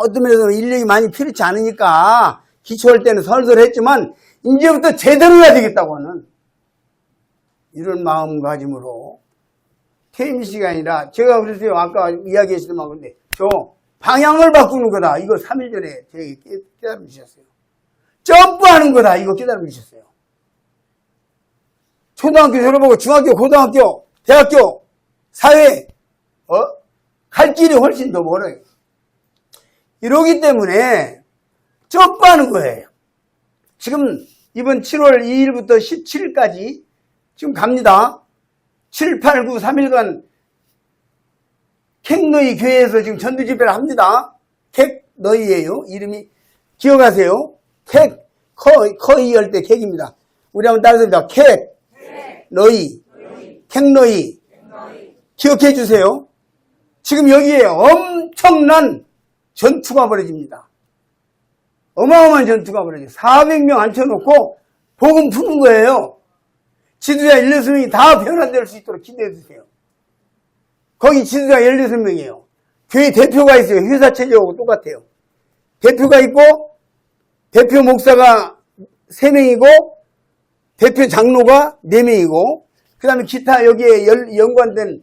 어떤 면에서는 인력이 많이 필요치 않으니까 기초할 때는 설설 했지만 이제부터 제대로 해야 되겠다고 하는 이런 마음가짐으로 퇴임 시간이라 제가 그랬어요. 아까 이야기하시더만 근데 저 방향을 바꾸는 거다. 이거 3일 전에 저에게 깨달음 주셨어요. 점프하는 거다. 이거 깨달음 주셨어요. 초등학교 졸업하고 중학교, 고등학교, 대학교, 사회 갈 길이 훨씬 더 멀어요. 이러기 때문에 점프하는 거예요. 지금 이번 7월 2일부터 17일까지 지금 갑니다. 7, 8, 9, 3일간 객너이 교회에서 지금 전도 집회를 합니다. 객너이예요. 이름이 기억하세요. 커이 할 때 객입니다. 우리 한번 따라서 객너이, 객너이 기억해 주세요. 지금 여기에 엄청난 전투가 벌어집니다. 어마어마한 전투가 벌어져요. 400명 앉혀놓고 복음 푸는 거예요. 지도자 16명이 다 변화될 수 있도록 기대해 주세요. 거기 지도자 16명이에요. 교회 대표가 있어요. 회사 체제하고 똑같아요. 대표가 있고 대표 목사가 3명이고 대표 장로가 4명이고 그 다음에 기타 여기에 연관된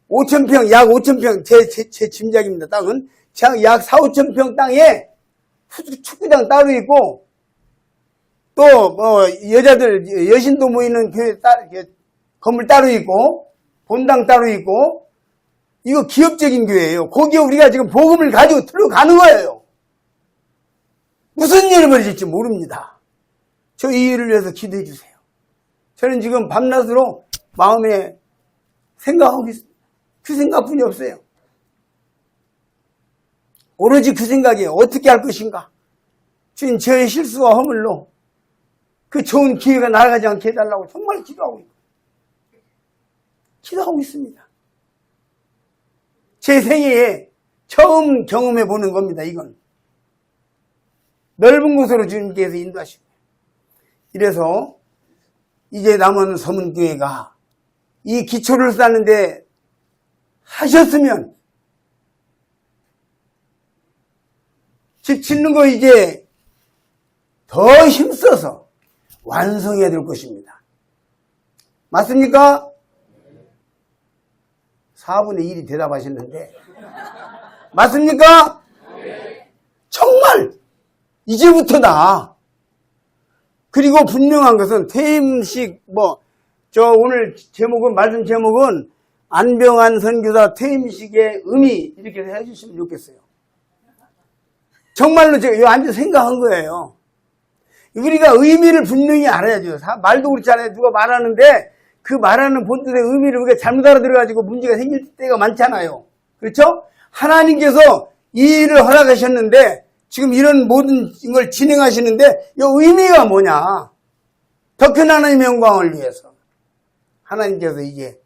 5,000평, 약 5,000평 제 짐작입니다. 땅은 약 4, 5,000평 땅에 축구장 따로 있고 또 여자들 여신도 모이는 교회 건물 따로 있고 본당 따로 있고 이거 기업적인 교회예요. 거기에 우리가 지금 복음을 가지고 들어가는 거예요. 무슨 일이 벌어질지 모릅니다. 저 이 일을 위해서 기도해 주세요. 저는 지금 밤낮으로 마음에 생각하고 있습니다. 그 생각뿐이 없어요. 오로지 그 생각이에요. 어떻게 할 것인가? 주님, 저의 실수와 허물로 그 좋은 기회가 날아가지 않게 해달라고 정말 기도하고 있습니다. 제 생애에 처음 경험해 보는 겁니다. 이건 넓은 곳으로 주님께서 인도하시고, 이래서 이제 남은 서문교회가 이 기초를 쌓는데 하셨으면 집 짓는 거 이제 더 힘써서 완성해야 될 것입니다. 맞습니까? 4분의 1이 대답하셨는데 맞습니까? 정말 이제부터다. 그리고 분명한 것은 퇴임식 오늘 제목은 말씀 제목은 안병환 선교사 퇴임식의 의미 이렇게 해주시면 좋겠어요. 정말로 제가 여기 앉아 생각한 거예요. 우리가 의미를 분명히 알아야죠. 말도 그렇지 않아요. 누가 말하는데 그 말하는 본뜻의 의미를 우리가 잘못 알아들어가지고 문제가 생길 때가 많잖아요. 그렇죠? 하나님께서 이 일을 허락하셨는데 지금 이런 모든 걸 진행하시는데 이 의미가 뭐냐? 더 큰 하나님의 영광을 위해서 하나님께서 이제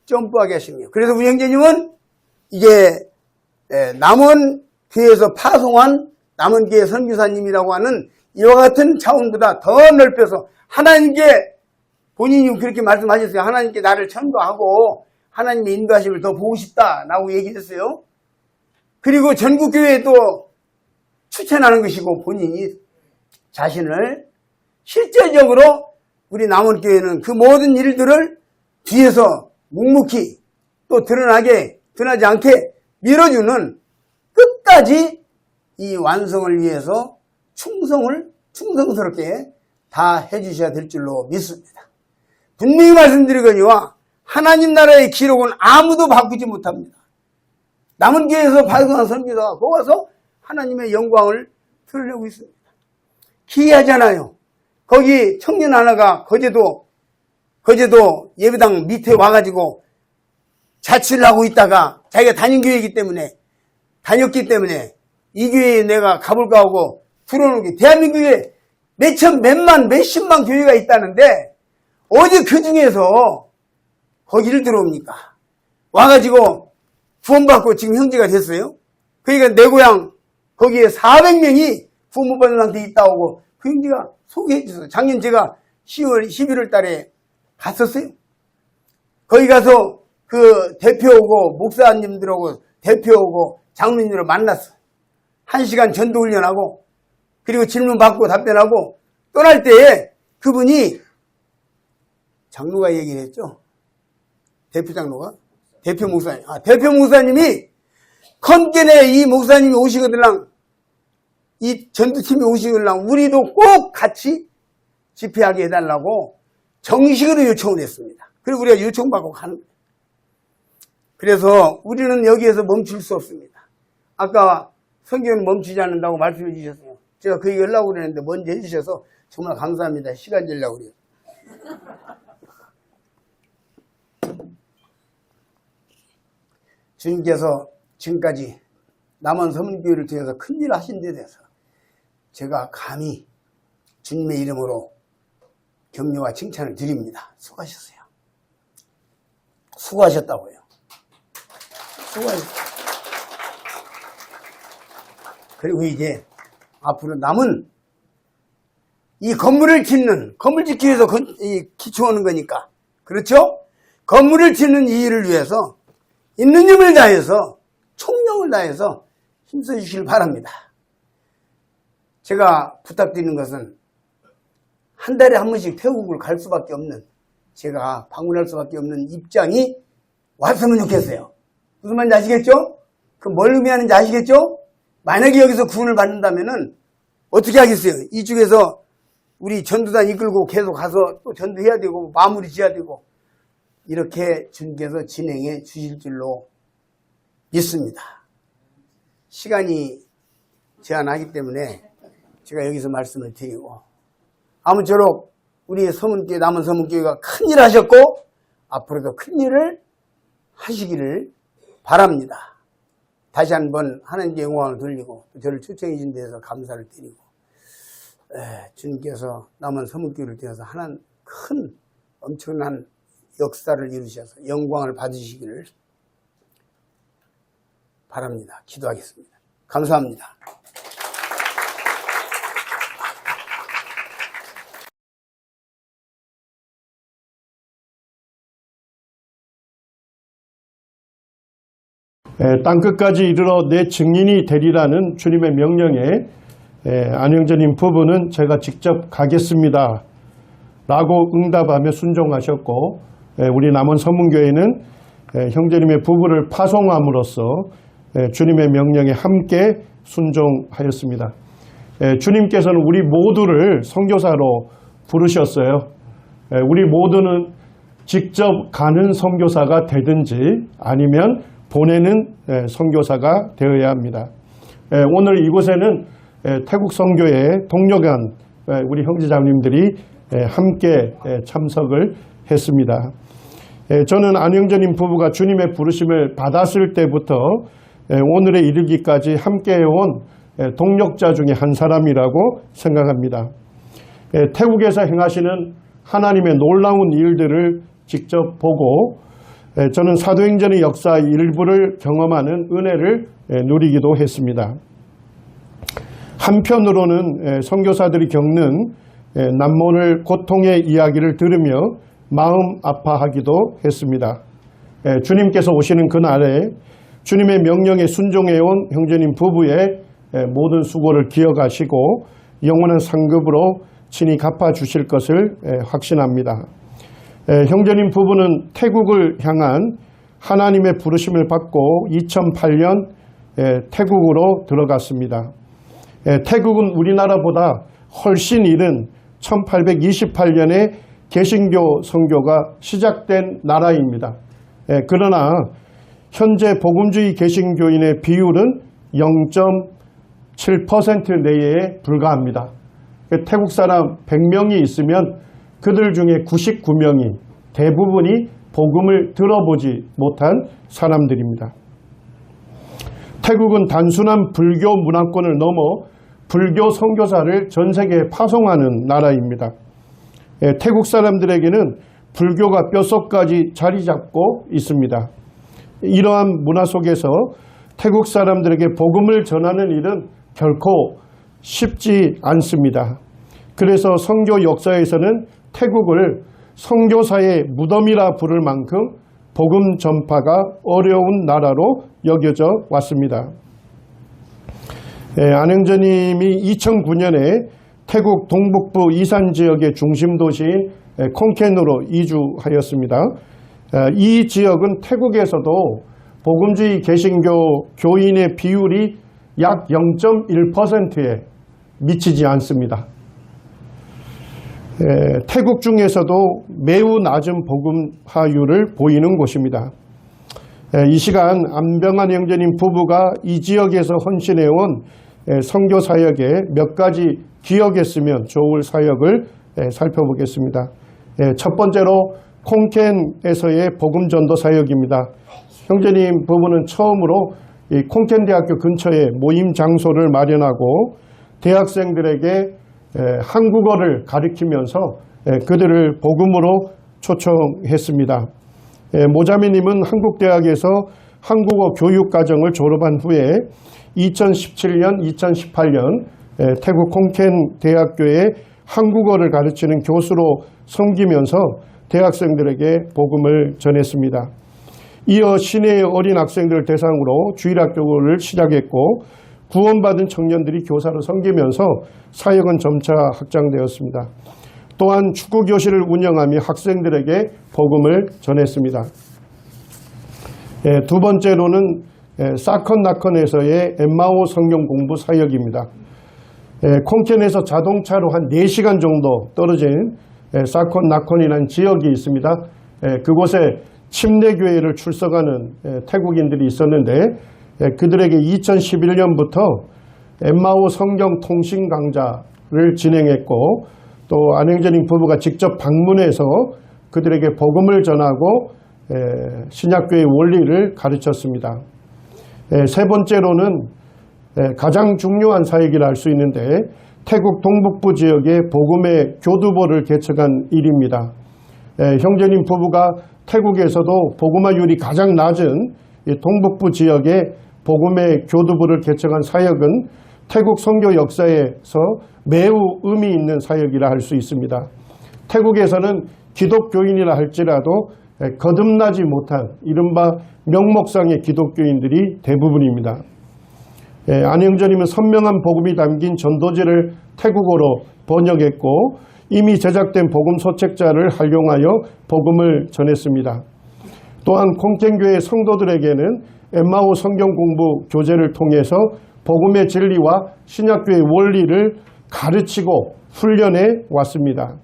점프하게 하십니다. 그래서 우리 형제님은 이제 남원 교회에서 파송한 남원 교회 선교사님이라고 하는 이와 같은 차원보다 더 넓혀서 하나님께 본인이 그렇게 말씀하셨어요. 하나님께 나를 천도하고 하나님의 인도하심을 더 보고 싶다라고 얘기했어요. 그리고 전국교회에도 추천하는 것이고 본인이 자신을 실제적으로 우리 남원교회는 그 모든 일들을 뒤에서 묵묵히 또 드러나지 않게 밀어주는 끝까지 이 완성을 위해서 충성스럽게 다 해주셔야 될 줄로 믿습니다. 분명히 말씀드리거니와 하나님 나라의 기록은 아무도 바꾸지 못합니다. 남은 교회에서 발견한 선교사가 거기 가서 하나님의 영광을 드러내고 있습니다. 기이하잖아요. 거기 청년 하나가 거제도 예배당 밑에 와가지고 자취를 하고 있다가 자기가 다녔기 때문에 이 교회에 내가 가볼까 하고 들어오는 게 대한민국에 몇십만 교회가 있다는데 어디 그 중에서 거기를 들어옵니까? 와가지고 구원받고 지금 형제가 됐어요. 그러니까 내 고향 거기에 400명이 구원 못 받은 상태에 있다고 그 형제가 소개해 주셨어요. 작년 제가 11월 달에 갔었어요. 거기 가서 그 대표 오고 목사님들하고 대표 오고 장로님들을 만났어. 1시간 전도 훈련하고 그리고 질문 받고 답변하고 떠날 때에 그분이 장로가 얘기를 했죠. 대표 장로가? 대표 목사님. 대표 목사님이 컨겐에 이 목사님이 오시거들랑 이 전도팀이 오시거들랑 우리도 꼭 같이 집회하게 해달라고 정식으로 요청을 했습니다. 그리고 우리가 요청받고 가는 거예요. 그래서 우리는 여기에서 멈출 수 없습니다. 아까 성경은 멈추지 않는다고 말씀해 주셨어요. 제가 그 얘기 하려고 그랬는데 먼저 해주셔서 정말 감사합니다. 시간 주려고 그래요. 주님께서 지금까지 남원 서문교회를 통해서 큰일을 하신 데 대해서 제가 감히 주님의 이름으로 격려와 칭찬을 드립니다. 수고하셨어요. 수고하셨다고요. 수고하셨어요. 그리고 이제 앞으로 남은 이 건물을 짓기 위해서 기초하는 거니까. 그렇죠? 건물을 짓는 이 일을 위해서 있는 힘을 다해서 총력을 다해서 힘써 주시길 바랍니다. 제가 부탁드리는 것은 한 달에 한 번씩 태국을 갈 수밖에 없는 제가 방문할 수밖에 없는 입장이 왔으면 좋겠어요. 무슨 말인지 아시겠죠? 그 뭘 의미하는지 아시겠죠? 만약에 여기서 구원을 받는다면은 어떻게 하겠어요? 이쪽에서 우리 전도단 이끌고 계속 가서 또 전도해야 되고 마무리 지어야 되고 이렇게 주님께서 진행해 주실 줄로 믿습니다. 시간이 제한하기 때문에 제가 여기서 말씀을 드리고 아무쪼록 우리 서문교회 남은 서문교회가 큰일 하셨고 앞으로도 큰일을 하시기를 바랍니다. 다시 한번 하나님께 영광을 돌리고 저를 초청해 주신 데서 감사를 드리고 주님께서 남은 서문교회를 통해서 하나님 큰 엄청난 역사를 이루셔서 영광을 받으시기를 바랍니다. 기도하겠습니다. 감사합니다. 땅끝까지 이르러 내 증인이 되리라는 주님의 명령에 안영전님 부부는 제가 직접 가겠습니다 라고 응답하며 순종하셨고, 우리 남원 서문교회는 형제님의 부부를 파송함으로써 주님의 명령에 함께 순종하였습니다. 주님께서는 우리 모두를 선교사로 부르셨어요. 우리 모두는 직접 가는 선교사가 되든지 아니면 보내는 선교사가 되어야 합니다. 오늘 이곳에는 태국 선교의 동료간 우리 형제자매님들이 함께 참석을 했습니다. 저는 안영전님 부부가 주님의 부르심을 받았을 때부터 오늘에 이르기까지 함께 해온 동력자 중에 한 사람이라고 생각합니다. 태국에서 행하시는 하나님의 놀라운 일들을 직접 보고 저는 사도행전의 역사 일부를 경험하는 은혜를 누리기도 했습니다. 한편으로는 선교사들이 겪는 남모를 고통의 이야기를 들으며 마음 아파하기도 했습니다. 주님께서 오시는 그날에 주님의 명령에 순종해온 형제님 부부의 모든 수고를 기억하시고 영원한 상급으로 친히 갚아주실 것을 확신합니다. 형제님 부부는 태국을 향한 하나님의 부르심을 받고 2008년 태국으로 들어갔습니다. 태국은 우리나라보다 훨씬 이른 1828년에 개신교 선교가 시작된 나라입니다. 그러나 현재 복음주의 개신교인의 비율은 0.7% 내에 불과합니다. 태국 사람 100명이 있으면 그들 중에 99명이 대부분이 복음을 들어보지 못한 사람들입니다. 태국은 단순한 불교 문화권을 넘어 불교 선교사를 전 세계에 파송하는 나라입니다. 태국 사람들에게는 불교가 뼛속까지 자리 잡고 있습니다. 이러한 문화 속에서 태국 사람들에게 복음을 전하는 일은 결코 쉽지 않습니다. 그래서 선교 역사에서는 태국을 선교사의 무덤이라 부를 만큼 복음 전파가 어려운 나라로 여겨져 왔습니다. 안영전님이 2009년에 태국 동북부 이산 지역의 중심 도시인 콩켄으로 이주하였습니다. 이 지역은 태국에서도 복음주의 개신교 교인의 비율이 약 0.1%에 미치지 않습니다. 태국 중에서도 매우 낮은 복음화율을 보이는 곳입니다. 이 시간 안병환 형제님 부부가 이 지역에서 헌신해온 선교 사역에 몇 가지 기억했으면 좋을 사역을 살펴보겠습니다. 첫 번째로 콩켄에서의 복음 전도 사역입니다. 형제님 부부는 처음으로 이 콩켄 대학교 근처에 모임 장소를 마련하고 대학생들에게 한국어를 가르치면서 그들을 복음으로 초청했습니다. 모자매님은 한국대학에서 한국어 교육과정을 졸업한 후에 2017년, 2018년 태국 콩켄 대학교에 한국어를 가르치는 교수로 섬기면서 대학생들에게 복음을 전했습니다. 이어 시내의 어린 학생들을 대상으로 주일학교를 시작했고 구원받은 청년들이 교사로 섬기면서 사역은 점차 확장되었습니다. 또한 축구교실을 운영하며 학생들에게 복음을 전했습니다. 두 번째로는 사컨나컨에서의 엠마오 성경 공부 사역입니다. 콩켄에서 자동차로 한 4시간 정도 떨어진 사컨나컨이라는 지역이 있습니다. 그곳에 침례교회를 출석하는 태국인들이 있었는데 그들에게 2011년부터 엠마오 성경 통신 강좌를 진행했고 또 안영전님 부부가 직접 방문해서 그들에게 복음을 전하고 신약교회의 원리를 가르쳤습니다. 세 번째로는 가장 중요한 사역이라 할 수 있는데 태국 동북부 지역의 복음의 교두보를 개척한 일입니다. 형제님 부부가 태국에서도 복음화율이 가장 낮은 동북부 지역에 복음의 교두부를 개척한 사역은 태국 선교 역사에서 매우 의미 있는 사역이라 할 수 있습니다. 태국에서는 기독교인이라 할지라도 거듭나지 못한 이른바 명목상의 기독교인들이 대부분입니다. 안영전님은 선명한 복음이 담긴 전도지를 태국어로 번역했고 이미 제작된 복음 소책자를 활용하여 복음을 전했습니다. 또한 콩텐교회 성도들에게는 엠마오 성경 공부 교재를 통해서 복음의 진리와 신약교의 원리를 가르치고 훈련해 왔습니다.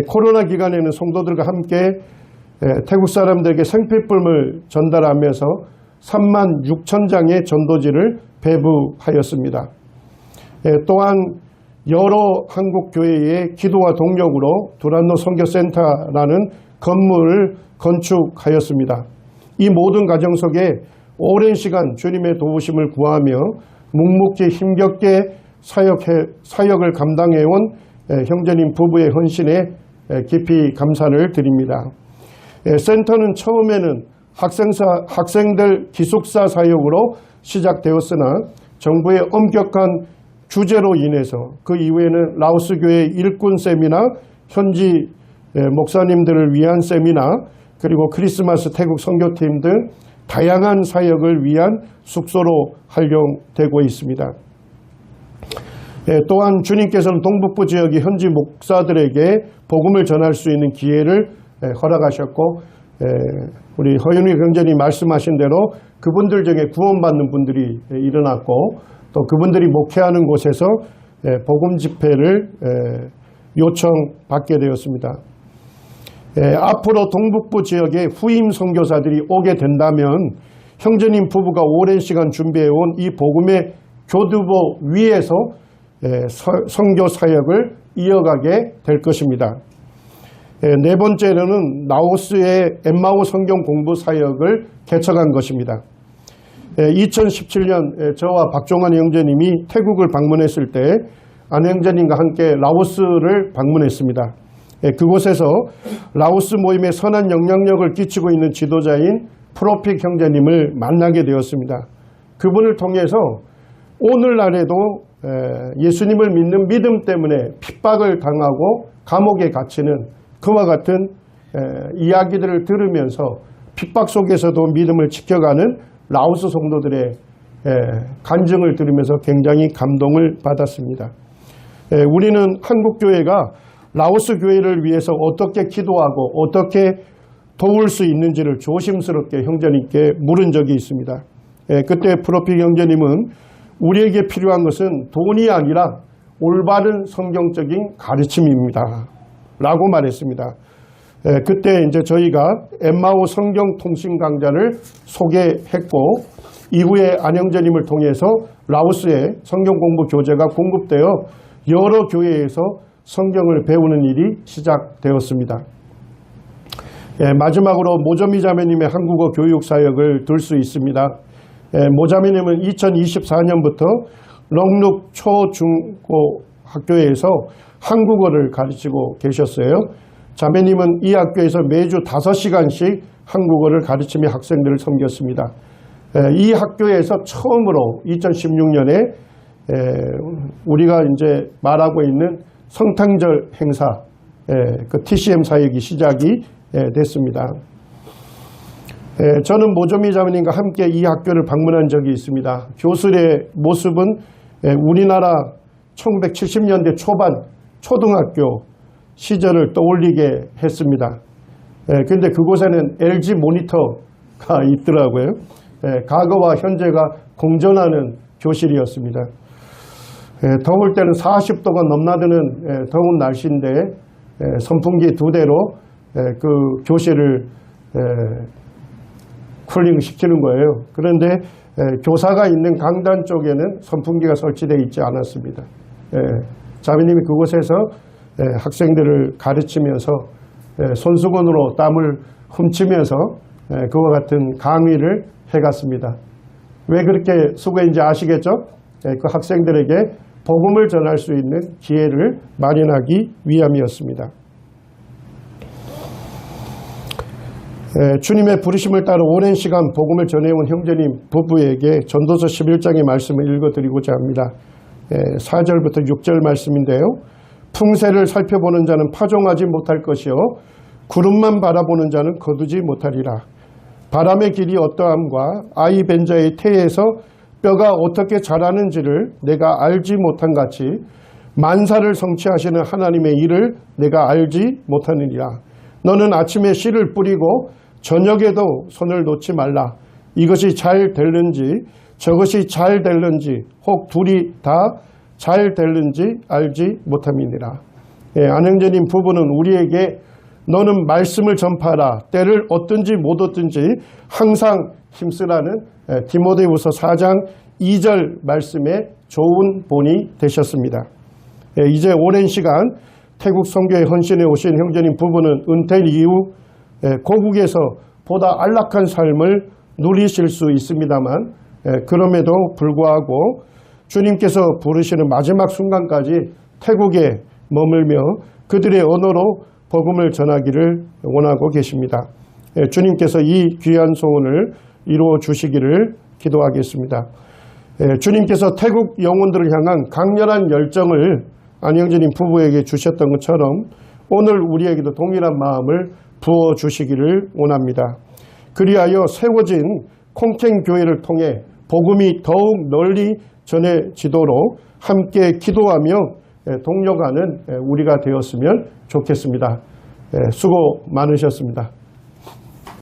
코로나 기간에는 성도들과 함께 태국 사람들에게 생필품을 전달하면서 3만 6천 장의 전도지를 배부하였습니다. 또한 여러 한국 교회의 기도와 동력으로 두란노 선교센터라는 건물을 건축하였습니다. 이 모든 과정 속에 오랜 시간 주님의 도우심을 구하며 묵묵히 힘겹게 사역을 감당해온 형제님 부부의 헌신에 깊이 감사를 드립니다. 센터는 처음에는 학생들 기숙사 사역으로 시작되었으나 정부의 엄격한 규제로 인해서 그 이후에는 라오스 교회 일꾼 세미나, 현지 목사님들을 위한 세미나, 그리고 크리스마스 태국 선교팀 등 다양한 사역을 위한 숙소로 활용되고 있습니다. 또한 주님께서는 동북부 지역의 현지 목사들에게 복음을 전할 수 있는 기회를 허락하셨고 우리 허윤희 경전이 말씀하신 대로 그분들 중에 구원받는 분들이 일어났고 또 그분들이 목회하는 곳에서 복음 집회를 요청받게 되었습니다. 앞으로 동북부 지역에 후임 선교사들이 오게 된다면 형제님 부부가 오랜 시간 준비해온 이 복음의 교두보 위에서 선교 사역을 이어가게 될 것입니다. 네 번째로는 라오스의 엠마오 성경 공부 사역을 개척한 것입니다. 2017년 저와 박종환 형제님이 태국을 방문했을 때 안 형제님과 함께 라오스를 방문했습니다. 그곳에서 라오스 모임에 선한 영향력을 끼치고 있는 지도자인 프로픽 형제님을 만나게 되었습니다. 그분을 통해서 오늘날에도 예수님을 믿는 믿음 때문에 핍박을 당하고 감옥에 갇히는 그와 같은 이야기들을 들으면서 핍박 속에서도 믿음을 지켜가는 라오스 성도들의 간증을 들으면서 굉장히 감동을 받았습니다. 우리는 한국교회가 라오스 교회를 위해서 어떻게 기도하고 어떻게 도울 수 있는지를 조심스럽게 형제님께 물은 적이 있습니다. 그때 프로필 형제님은 우리에게 필요한 것은 돈이 아니라 올바른 성경적인 가르침입니다. 라고 말했습니다. 그때 이제 저희가 엠마오 성경 통신 강좌를 소개했고 이후에 안 형제님을 통해서 라오스에 성경 공부 교재가 공급되어 여러 교회에서 성경을 배우는 일이 시작되었습니다. 마지막으로 모저미 자매님의 한국어 교육 사역을 들 수 있습니다. 모자매님은 2024년부터 렁룩 초중고 학교에서 한국어를 가르치고 계셨어요. 자매님은 이 학교에서 매주 5시간씩 한국어를 가르치며 학생들을 섬겼습니다. 이 학교에서 처음으로 2016년에 우리가 이제 말하고 있는 성탄절 행사, 그 TCM 사역이 시작이 됐습니다. 저는 모조미 자매님과 함께 이 학교를 방문한 적이 있습니다. 교수의 모습은 우리나라 1970년대 초반 초등학교 시절을 떠올리게 했습니다. 그런데 그곳에는 LG 모니터가 있더라고요. 과거와 현재가 공존하는 교실이었습니다. 더울 때는 40도가 넘나드는 더운 날씨인데 선풍기 2대로 그 교실을 쿨링 시키는 거예요. 그런데 교사가 있는 강단 쪽에는 선풍기가 설치되어 있지 않았습니다. 자매님이 그곳에서 학생들을 가르치면서 손수건으로 땀을 훔치면서 그와 같은 강의를 해갔습니다. 왜 그렇게 수고했는지 아시겠죠? 그 학생들에게 복음을 전할 수 있는 기회를 마련하기 위함이었습니다. 주님의 부르심을 따라 오랜 시간 복음을 전해온 형제님 부부에게 전도서 11장의 말씀을 읽어드리고자 합니다. 4절부터 6절 말씀인데요. 풍세를 살펴보는 자는 파종하지 못할 것이요 구름만 바라보는 자는 거두지 못하리라. 바람의 길이 어떠함과 아이 벤 자의 태에서 뼈가 어떻게 자라는지를 내가 알지 못한 같이 만사를 성취하시는 하나님의 일을 내가 알지 못하느니라. 너는 아침에 씨를 뿌리고 저녁에도 손을 놓지 말라. 이것이 잘 될는지 저것이 잘 될는지 혹 둘이 다 잘 될는지 알지 못함이니라. 안형제님 부부는 우리에게 너는 말씀을 전파하라. 때를 얻든지 못 얻든지 항상 힘쓰라는 디모데후서 4장 2절 말씀에 좋은 본이 되셨습니다. 이제 오랜 시간 태국 선교에 헌신해 오신 형제님 부부는 은퇴 이후 고국에서 보다 안락한 삶을 누리실 수 있습니다만 그럼에도 불구하고 주님께서 부르시는 마지막 순간까지 태국에 머물며 그들의 언어로 복음을 전하기를 원하고 계십니다. 주님께서 이 귀한 소원을 이루어 주시기를 기도하겠습니다. 주님께서 태국 영혼들을 향한 강렬한 열정을 안형제님 부부에게 주셨던 것처럼 오늘 우리에게도 동일한 마음을 부어주시기를 원합니다. 그리하여 세워진 콩탱교회를 통해 복음이 더욱 널리 전해지도록 함께 기도하며 동력하는 우리가 되었으면 좋겠습니다. 수고 많으셨습니다.